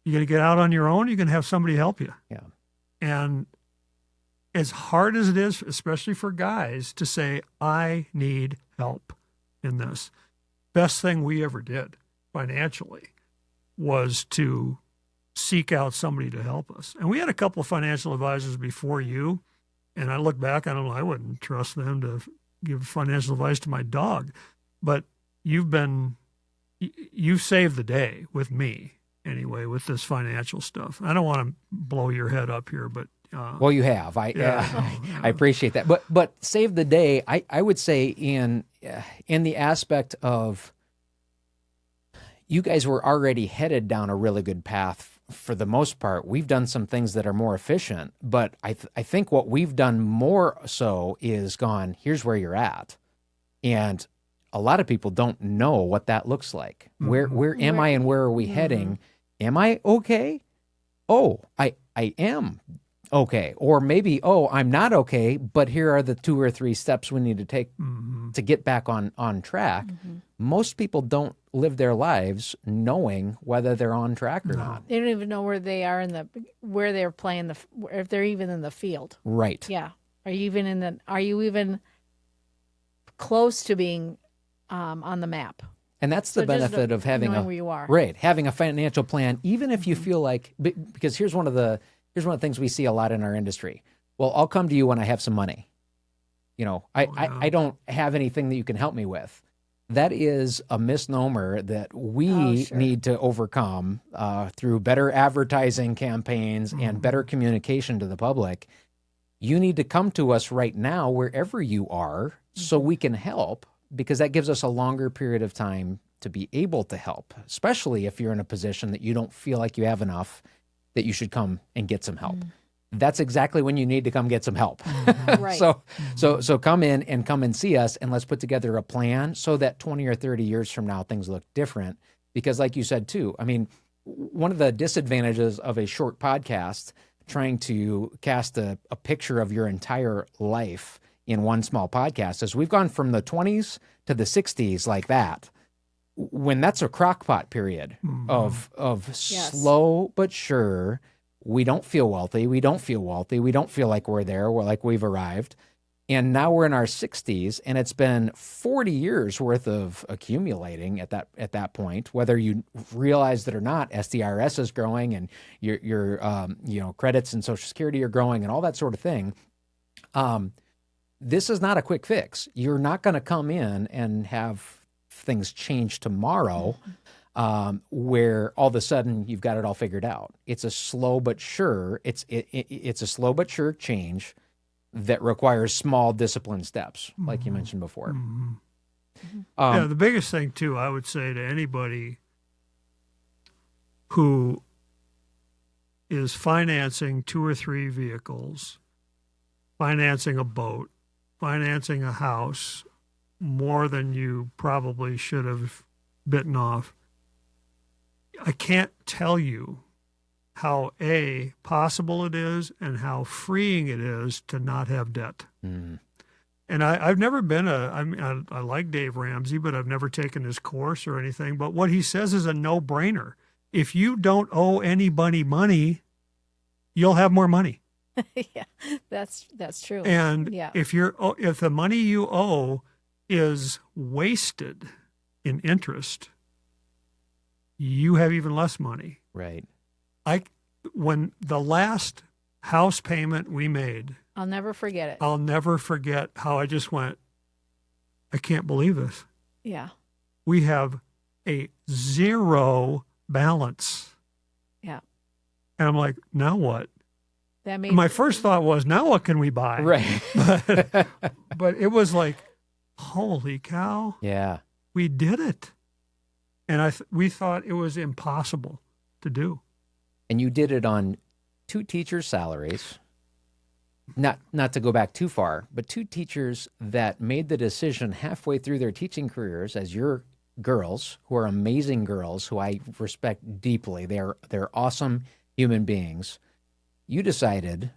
You're going to get out on your own. You're going to have somebody help you. Yeah. And as hard as it is, especially for guys, to say, I need help in this, best thing we ever did financially was to seek out somebody to help us. And we had a couple of financial advisors before you, and I look back, I don't know, I wouldn't trust them to give financial advice to my dog, but you've saved the day with me anyway with this financial stuff. I don't want to blow your head up here, but well, you have. I appreciate that. But save the day, I would say in the aspect of you guys were already headed down a really good path for the most part. We've done some things that are more efficient, but I think what we've done more so is gone, here's where you're at. And a lot of people don't know what that looks like. Where am I and where are we heading? Am I okay? Oh, I am okay. Or maybe, oh, I'm not okay, but here are the 2 or 3 steps we need to take to get back on track. Most people don't live their lives knowing whether they're on track or not. They don't even know where they are where they're playing if they're even in the field. Right. Yeah. Are you even close to being on the map? And that's the benefit of having where you are. having a financial plan, even if you feel like, because here's one of the things we see a lot in our industry. Well, I'll come to you when I have some money. I don't have anything that you can help me with. That is a misnomer that we need to overcome through better advertising campaigns and better communication to the public. You need to come to us right now, wherever you are, so we can help, because that gives us a longer period of time to be able to help, especially if you're in a position that you don't feel like you have enough, that you should come and get some help. That's exactly when you need to come get some help. Right. So come in and come and see us, and let's put together a plan so that 20 or 30 years from now, things look different. Because like you said too, I mean, one of the disadvantages of a short podcast, trying to cast a picture of your entire life in one small podcast, is we've gone from the 20s to the 60s like that. When that's a crockpot period of slow but sure, we don't feel wealthy. We don't feel wealthy. We don't feel like we're there. We're like we've arrived. And now we're in our 60s, and it's been 40 years worth of accumulating at that point. Whether you realize it or not, SDRS is growing, and your credits and Social Security are growing, and all that sort of thing. This is not a quick fix. You're not going to come in and have things change tomorrow. Where all of a sudden you've got it all figured out. It's a slow but sure. It's a slow but sure change that requires small disciplined steps, like you mentioned before. The biggest thing too, I would say to anybody who is financing 2 or 3 vehicles, financing a boat, financing a house, more than you probably should have bitten off. I can't tell you how possible it is and how freeing it is to not have debt. And I've never been I like Dave Ramsey, but I've never taken his course or anything. But what he says is a no-brainer. If you don't owe anybody money, you'll have more money. Yeah, that's true. And if the money you owe is wasted in interest, you have even less money. Right. When the last house payment we made, I'll never forget it. I'll never forget how I just went, I can't believe this. Yeah. We have a zero balance. Yeah. And I'm like, now what? That made My first thought was, now what can we buy? Right. But it was like, holy cow, Yeah. we did it. And we thought it was impossible to do. And you did it on 2 teachers' salaries. Not to go back too far, but 2 teachers that made the decision halfway through their teaching careers as your girls, who are amazing girls, who I respect deeply. They're awesome human beings. You decided,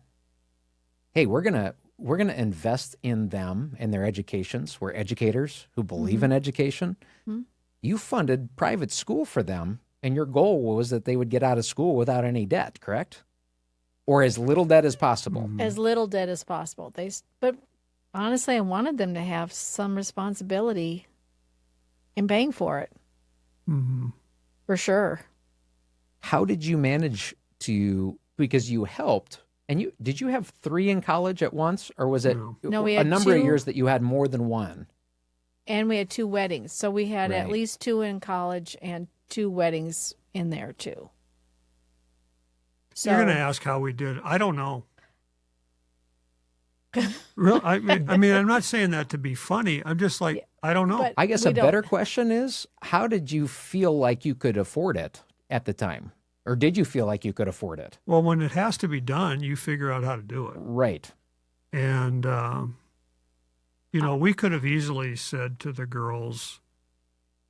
hey, we're gonna invest in them and their educations. We're educators who believe in education. Mm-hmm. You funded private school for them, and your goal was that they would get out of school without any debt, correct? Or as little debt as possible. as little debt as possible. But honestly, I wanted them to have some responsibility in paying for it, for sure. How did you manage to, because you helped, and did you have 3 in college at once, or was it No, we a had number of 2. years that you had more than one? And we had 2 weddings. So we had at Right. least 2 in college and 2 weddings in there too. So You're going to ask how we did. I don't know. Real, I mean, I'm not saying that to be funny. I'm just like, I don't know. But I guess we a don't- better question is, how did you feel like you could afford it at the time? Or did you feel like you could afford it? Well, when it has to be done, you figure out how to do it. Right. And, we could have easily said to the girls,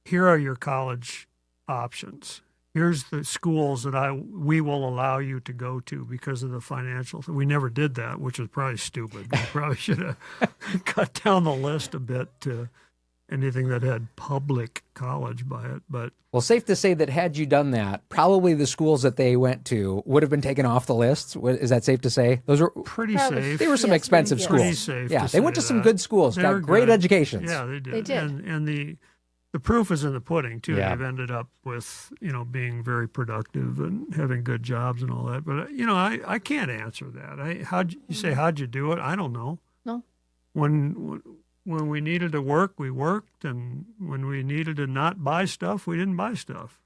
here are your college options. Here's the schools that we will allow you to go to because of the financial. We never did that, which was probably stupid. We probably should have cut down the list a bit to anything that had public college by it. But Well, safe to say that had you done that, probably the schools that they went to would have been taken off the list. Is that safe to say? Those were pretty Probably. safe. they were some Yes, expensive yes. schools. Pretty safe Yeah, to they went say to some that. good schools, They got were great good. educations. Yeah, they did. They did. And the proof is in the pudding too. Yeah. They've ended up with, being very productive and having good jobs and all that. But I can't answer that. How'd you do it? I don't know. No. When we needed to work, we worked, and when we needed to not buy stuff, we didn't buy stuff.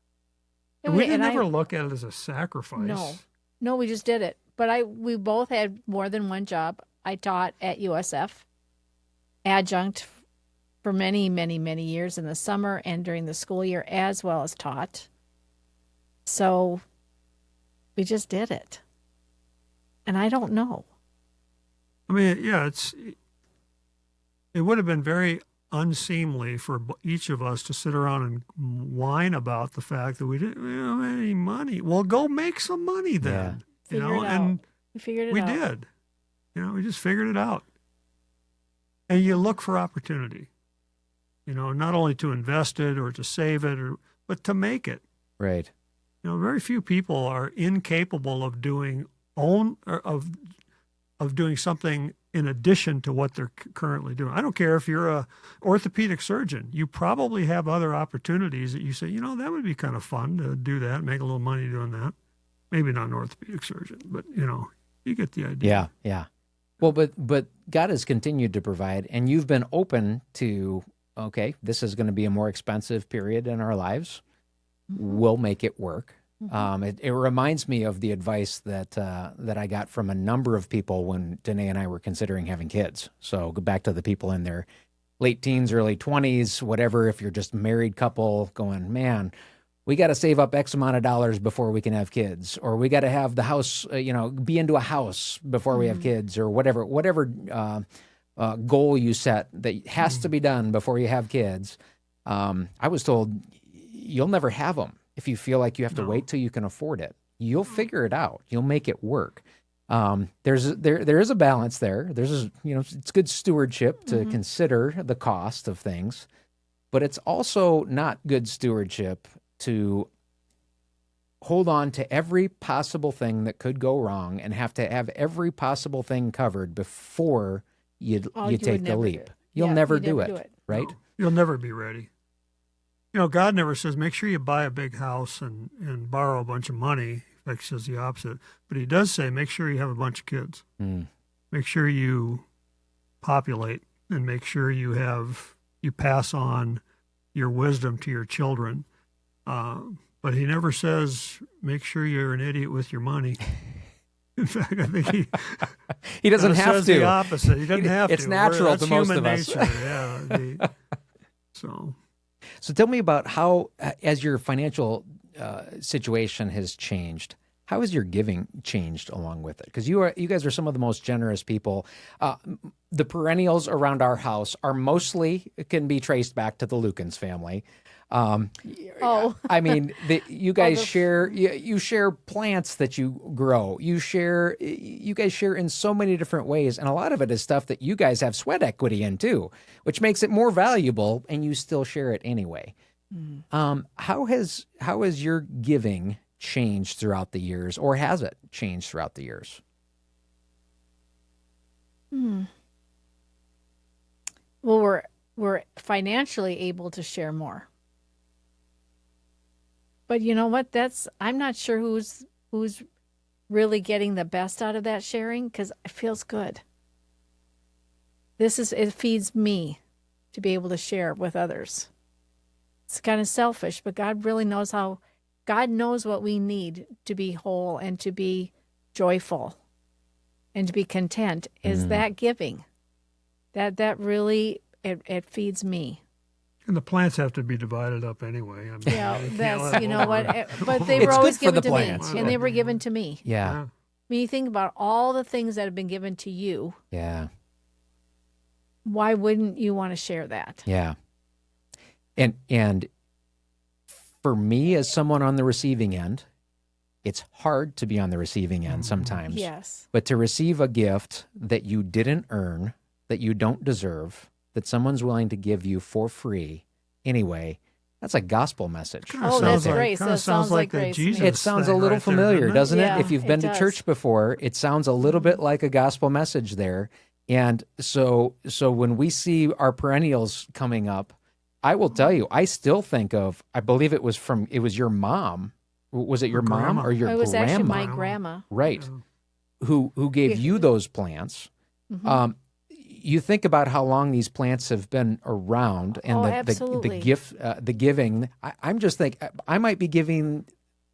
And we didn't ever look at it as a sacrifice. No, we just did it. But we both had more than one job. I taught at USF, adjunct for many, many, many years in the summer and during the school year, as well as taught. So we just did it. And I don't know. I mean, yeah, it would have been very unseemly for each of us to sit around and whine about the fact that we didn't have any money. Well, go make some money then. Figure it out. And We figured it we out. did. We just figured it out. And you look for opportunity. Not only to invest it or to save it, but to make it. Right. Very few people are incapable of doing doing something in addition to what they're currently doing. I don't care if you're a orthopedic surgeon. You probably have other opportunities that you say, that would be kind of fun to do that, make a little money doing that. Maybe not an orthopedic surgeon, but you get the idea. Yeah, yeah. Well, but God has continued to provide, and you've been open to, okay, this is going to be a more expensive period in our lives. We'll make it work. It reminds me of the advice that I got from a number of people when Danae and I were considering having kids. So go back to the people in their late teens, early 20s, whatever. If you're just a married couple going, man, we got to save up X amount of dollars before we can have kids, or we got to have the house, be into a house before we have kids, or whatever goal you set that has to be done before you have kids. I was told you'll never have them if you feel like you have to wait till you can afford it. You'll figure it out. You'll make it work. There is a balance there. It's good stewardship to consider the cost of things, but it's also not good stewardship to hold on to every possible thing that could go wrong and have to have every possible thing covered before you take the leap. you'll Yeah, never you do never it, do it. right? No, you'll never be ready. God never says, make sure you buy a big house and borrow a bunch of money. In fact, he says the opposite. But he does say, make sure you have a bunch of kids. Mm. Make sure you populate and make sure you pass on your wisdom to your children. But he never says, make sure you're an idiot with your money. In fact, I think He doesn't have says to. the opposite. He doesn't have to. It's natural That's to most human of us. nature. Yeah. So tell me about how, as your financial situation has changed, how has your giving changed along with it? Because you guys are some of the most generous people. The perennials around our house are mostly can be traced back to the Lukens family. I mean, you guys share. You share plants that you grow. You guys share in so many different ways, and a lot of it is stuff that you guys have sweat equity in too, which makes it more valuable. And you still share it anyway. Mm. How has your giving changed throughout the years, or has it changed throughout the years? Well, we're financially able to share more. But you know what? I'm not sure who's really getting the best out of that sharing, because it feels good. It feeds me to be able to share with others. It's kind of selfish, but God really knows God knows what we need to be whole and to be joyful and to be content is that giving. That really, it feeds me. And the plants have to be divided up anyway. I mean, Yeah, that's but they were It's always good for given the to plants, me, yeah. and they were given to me. Yeah. I mean, you think about all the things that have been given to you. Yeah. Why wouldn't you want to share that? Yeah. And for me, as someone on the receiving end, it's hard to be on the receiving end sometimes. Yes. But to receive a gift that you didn't earn, that you don't deserve, that someone's willing to give you for free anyway, that's a gospel message. Oh, that's grace. That sounds like that grace. Jesus It sounds a thing little right there, familiar, doesn't it? Yeah, If you've it been to does. church before, it sounds a little bit like a gospel message there. And so when we see our perennials coming up, I will tell you, I still think of, I believe it was your mom. Was it your mom grandma. or your It was actually grandma? my grandma. Right. Who gave you those plants. Mhm. You think about how long these plants have been around and the absolutely. gift, the giving. I'm just thinking I might be giving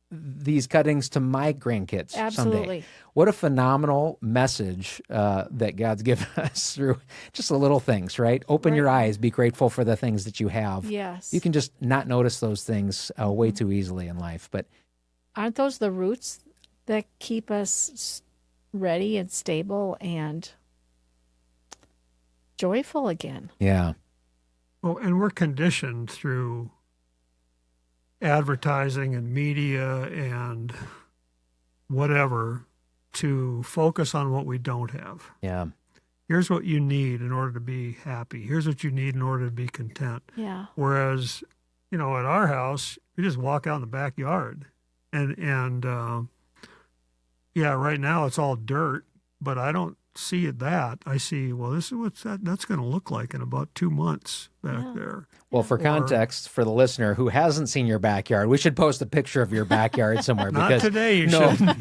these cuttings to my grandkids someday. Absolutely. What a phenomenal message that God's given us through just the little things, right? Open your eyes, be grateful for the things that you have. Yes. You can just not notice those things way too easily in life. But Aren't those the roots that keep us ready and stable and joyful again? yeah, Well, and we're conditioned through advertising and media and whatever to focus on what we don't have. yeah, Here's what you need in order to be happy. Here's what you need in order to be content. Yeah. Whereas, at our house, we just walk out in the backyard, and right now it's all dirt, but I don't see that. I see, well, this is what that's going to look like in about 2 months back there. Well, for context, for the listener who hasn't seen your backyard, we should post a picture of your backyard somewhere. Not because today, you shouldn't.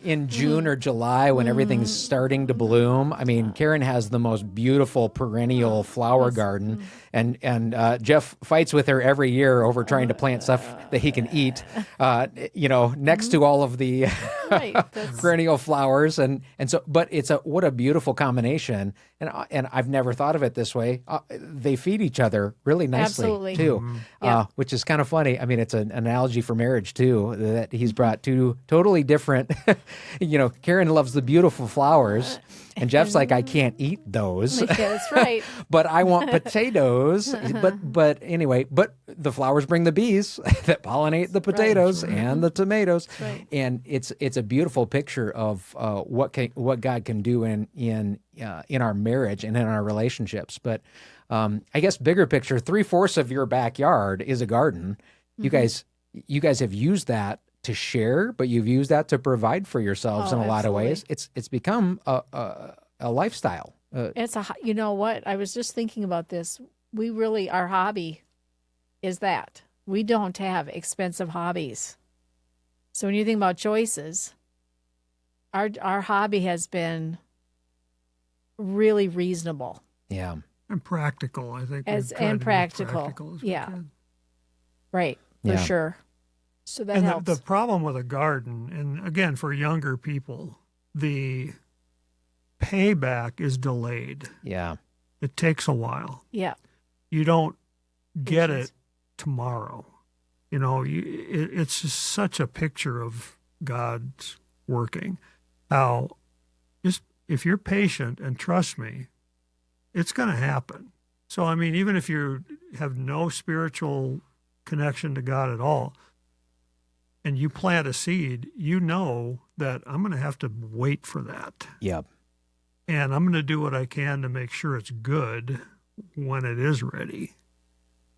in June or July when everything's starting to bloom. I mean, Karen has the most beautiful perennial flower garden, and Jeff fights with her every year over trying to plant stuff that he can eat. Next to all of the Right. That's, perennial flowers, and so, but what a beautiful combination. And I've never thought of it this way. They feed each other really nicely Absolutely. too, Yeah. which is kind of funny. I mean, it's an analogy for marriage too, that he's brought two totally different. Karen loves the beautiful flowers, and Jeff's like, I can't eat those. yeah, that's right. But I want potatoes. But anyway, the flowers bring the bees that pollinate the potatoes and the tomatoes, right. and it's a beautiful picture of what God can do in our marriage and in our relationships. But I guess bigger picture, 3/4 of your backyard is a garden. You guys have used that to share, but you've used that to provide for yourselves in a lot of ways. It's become a lifestyle You know what? I was just thinking about this. Our hobby is that. We don't have expensive hobbies. So when you think about choices, our hobby has been really reasonable. Yeah. And practical, I think. And practical. As we Yeah. can. Right. For Yeah. sure. So that And helps. the problem with a garden, and again, for younger people, the payback is delayed. Yeah. It takes a while. yeah. You don't get Patience. it tomorrow. It's just such a picture of God's working. How just if you're patient and trust me, it's going to happen. So, I mean, even if you have no spiritual connection to God at all, and you plant a seed, you know that I'm going to have to wait for that. Yep. And I'm going to do what I can to make sure it's good when it is ready.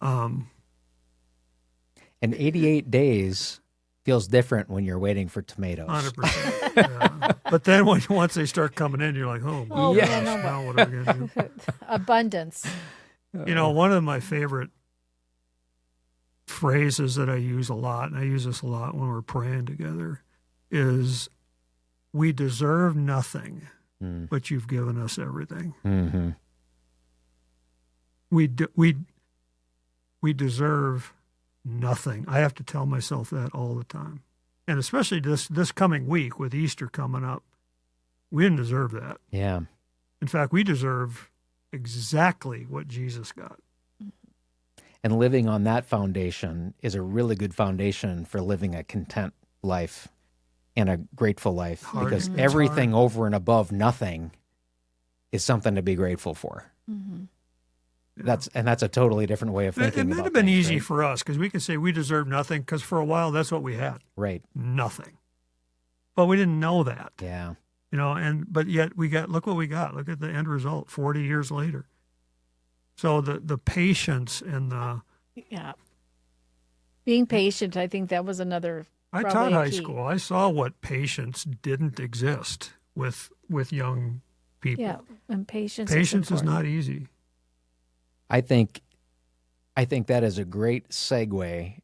And 88 days feels different when you're waiting for tomatoes. 100%. Yeah. But then once they start coming in, you're like, oh, my Oh, gosh, yeah, no, now what are we going to do? Abundance. One of my favorite phrases that I use a lot, and I use this a lot when we're praying together, is we deserve nothing, but you've given us everything. Mm-hmm. We deserve nothing. I have to tell myself that all the time. And especially this coming week with Easter coming up, we didn't deserve that. Yeah. In fact, we deserve exactly what Jesus got. And living on that foundation is a really good foundation for living a content life and a grateful life, because It's everything hard. over and above nothing is something to be grateful for. Mm-hmm. That's a totally different way of thinking It might about have been things, easy right? for us because we could say we deserve nothing because for a while that's what we had. Right. Nothing. But we didn't know that. Yeah. But yet look what we got. Look at the end result 40 years later. So the patience and Yeah. Being patient, I think that was another. I probably taught a high key. school. I saw what patience didn't exist with young people. Yeah, and patience. Patience is important. not easy. I think that is a great segue.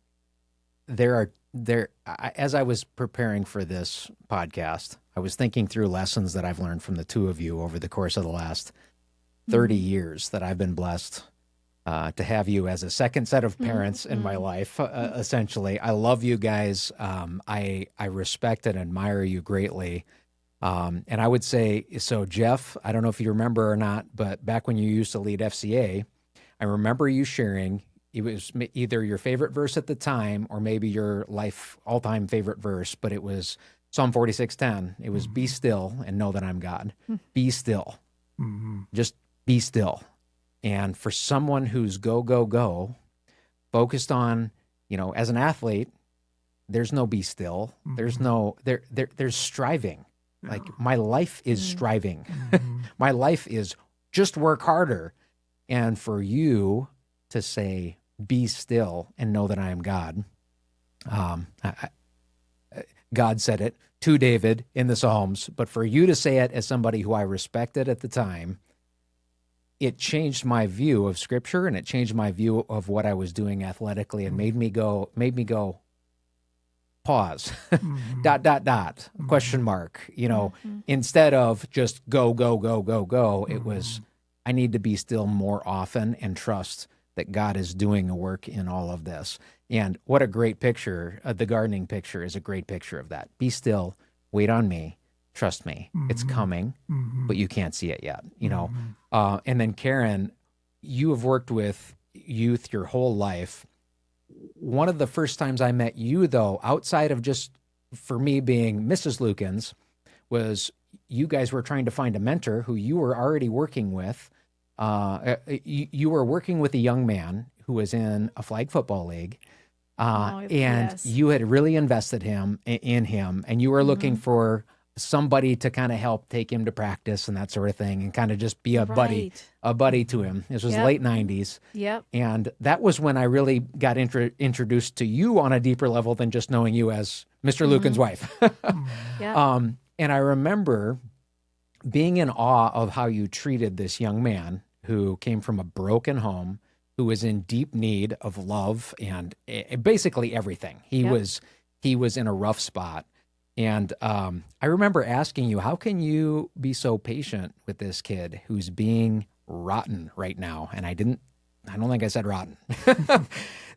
As I was preparing for this podcast, I was thinking through lessons that I've learned from the two of you over the course of the last 30 years that I've been blessed to have you as a second set of parents in my life. Essentially, I love you guys. I respect and admire you greatly. And I would say, so Jeff, I don't know if you remember or not, but back when you used to lead FCA, I remember you sharing, it was either your favorite verse at the time or maybe your life all-time favorite verse, but it was Psalm 46:10. It was, be still and know that I'm God. Be still. Mm-hmm. Just be still. And for someone who's go, go, go, focused on, as an athlete, there's no be still. There's no, there's striving. Yeah. Like my life is striving. Mhm. My life is just work harder. And for you to say, be still and know that I am God. God said it to David in the Psalms, but for you to say it as somebody who I respected at the time, it changed my view of Scripture, and it changed my view of what I was doing athletically, and made me go, pause, ... question mark, instead of just go, go, go, go, go. It was, I need to be still more often and trust that God is doing a work in all of this. And what a great picture. The gardening picture is a great picture of that. Be still, wait on me, trust me. It's coming, but you can't see it yet, and then Karen, you have worked with youth your whole life. One of the first times I met you, though, outside of just for me being Mrs. Lukens, was you guys were trying to find a mentor who you were already working with. You were working with a young man who was in a flag football league, and yes. you had really invested in him, and you were looking for somebody to kind of help take him to practice and that sort of thing, and kind of just be a buddy to him. This was late 90s. Yep. And that was when I really got introduced to you on a deeper level than just knowing you as Mr. Lukens' wife. Yep. And I remember being in awe of how you treated this young man who came from a broken home, who was in deep need of love and basically everything. He was in a rough spot. And I remember asking you, how can you be so patient with this kid who's being rotten right now? And I don't think I said rotten.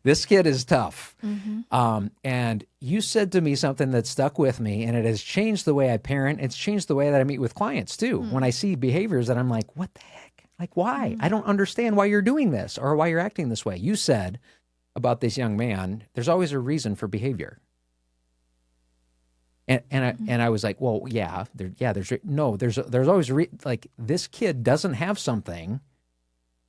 This kid is tough. And you said to me something that stuck with me, and it has changed the way I parent. It's changed the way that I meet with clients too. When I see behaviors that I'm like, what the heck? Like, why? I don't understand why you're doing this or why you're acting this way. You said about this young man, there's always a reason for behavior. And I was like, well, there's always like this kid doesn't have something,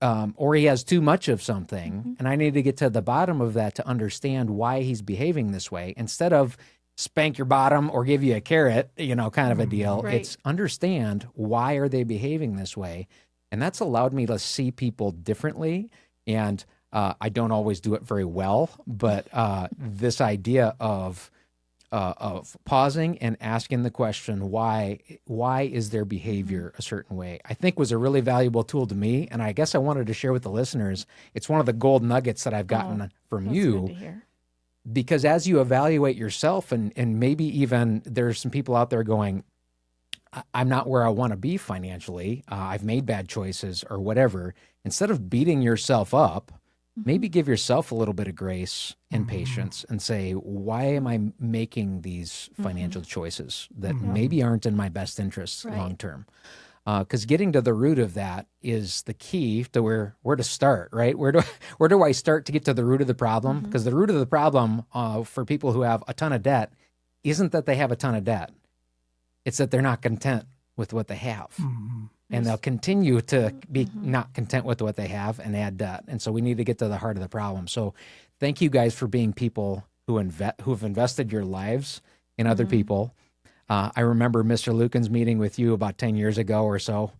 or he has too much of something, and I need to get to the bottom of that to understand why he's behaving this way. Instead of spank your bottom or give you a carrot, kind of a deal. Right. It's understand why are they behaving this way, and that's allowed me to see people differently. And I don't always do it very well, but this idea of pausing and asking the question, why is their behavior a certain way, I think was a really valuable tool to me. And I guess I wanted to share with the listeners, it's one of the gold nuggets that I've gotten from you. Good to hear. Because as you evaluate yourself, and maybe even there's some people out there going, I'm not where I want to be financially, I've made bad choices or whatever, instead of beating yourself up, maybe give yourself a little bit of grace and patience and say, why am I making these financial choices that maybe aren't in my best interests long term? Because getting to the root of that is the key to where to start, right? Where do I start to get to the root of the problem? Because the root of the problem for people who have a ton of debt isn't that they have a ton of debt. It's that they're not content with what they have. And they'll continue to be not content with what they have and add debt. And so we need to get to the heart of the problem. So thank you guys for being people who have invested your lives in other people. I remember Mr. Lukens meeting with you about 10 years ago or so.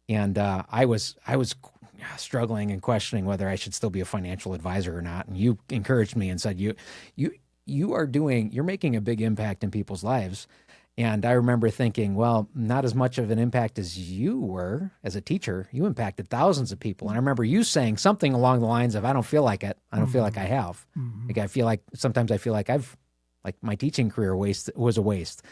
And I was struggling and questioning whether I should still be a financial advisor or not. And you encouraged me and said, you're making a big impact in people's lives. And I remember thinking, well, not as much of an impact as you were as a teacher. You impacted thousands of people. And I remember you saying something along the lines of, I don't feel like it. I don't feel like I have. Like sometimes I feel like my teaching career was a waste.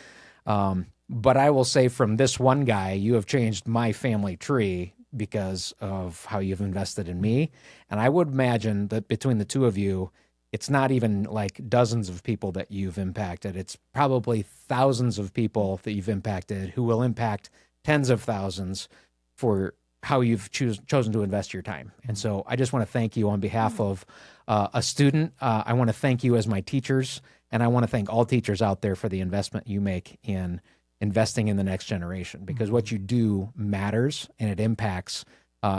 But I will say from this one guy, you have changed my family tree because of how you've invested in me. And I would imagine that between the two of you, it's not even like dozens of people that you've impacted. It's probably thousands of people that you've impacted who will impact tens of thousands for how you've chosen to invest your time. And so I just want to thank you on behalf of a student. I want to thank you as my teachers, and I want to thank all teachers out there for the investment you make in investing in the next generation, because what you do matters, and it impacts,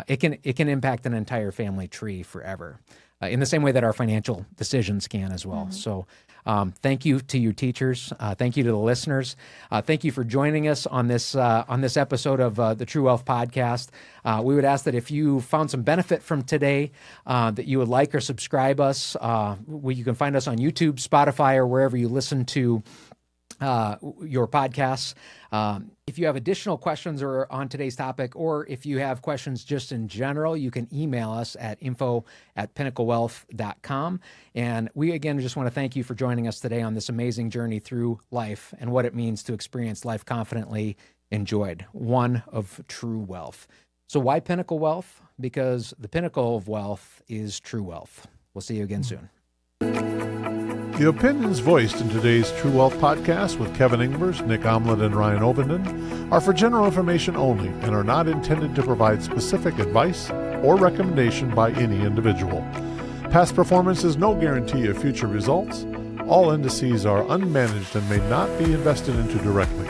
it can impact an entire family tree forever. In the same way that our financial decisions can as well. So thank you to your teachers. Thank you to the listeners. Thank you for joining us on this episode of the True Wealth Podcast. We would ask that if you found some benefit from today, that you would like or subscribe us. You can find us on YouTube, Spotify, or wherever you listen to your podcasts. If you have additional questions or on today's topic, or if you have questions just in general, you can email us at info@pinnaclewealth.com. And we, again, just want to thank you for joining us today on this amazing journey through life and what it means to experience life confidently enjoyed, one of true wealth. So why Pinnacle Wealth? Because the pinnacle of wealth is true wealth. We'll see you again soon. The opinions voiced in today's True Wealth Podcast with Kevin Ingvers, Nick Omlet, and Ryan Ovenden are for general information only and are not intended to provide specific advice or recommendation by any individual. Past performance is no guarantee of future results. All indices are unmanaged and may not be invested into directly.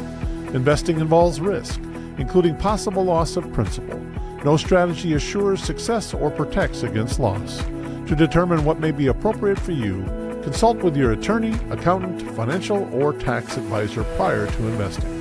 Investing involves risk, including possible loss of principal. No strategy assures success or protects against loss. To determine what may be appropriate for you, consult with your attorney, accountant, financial, or tax advisor prior to investing.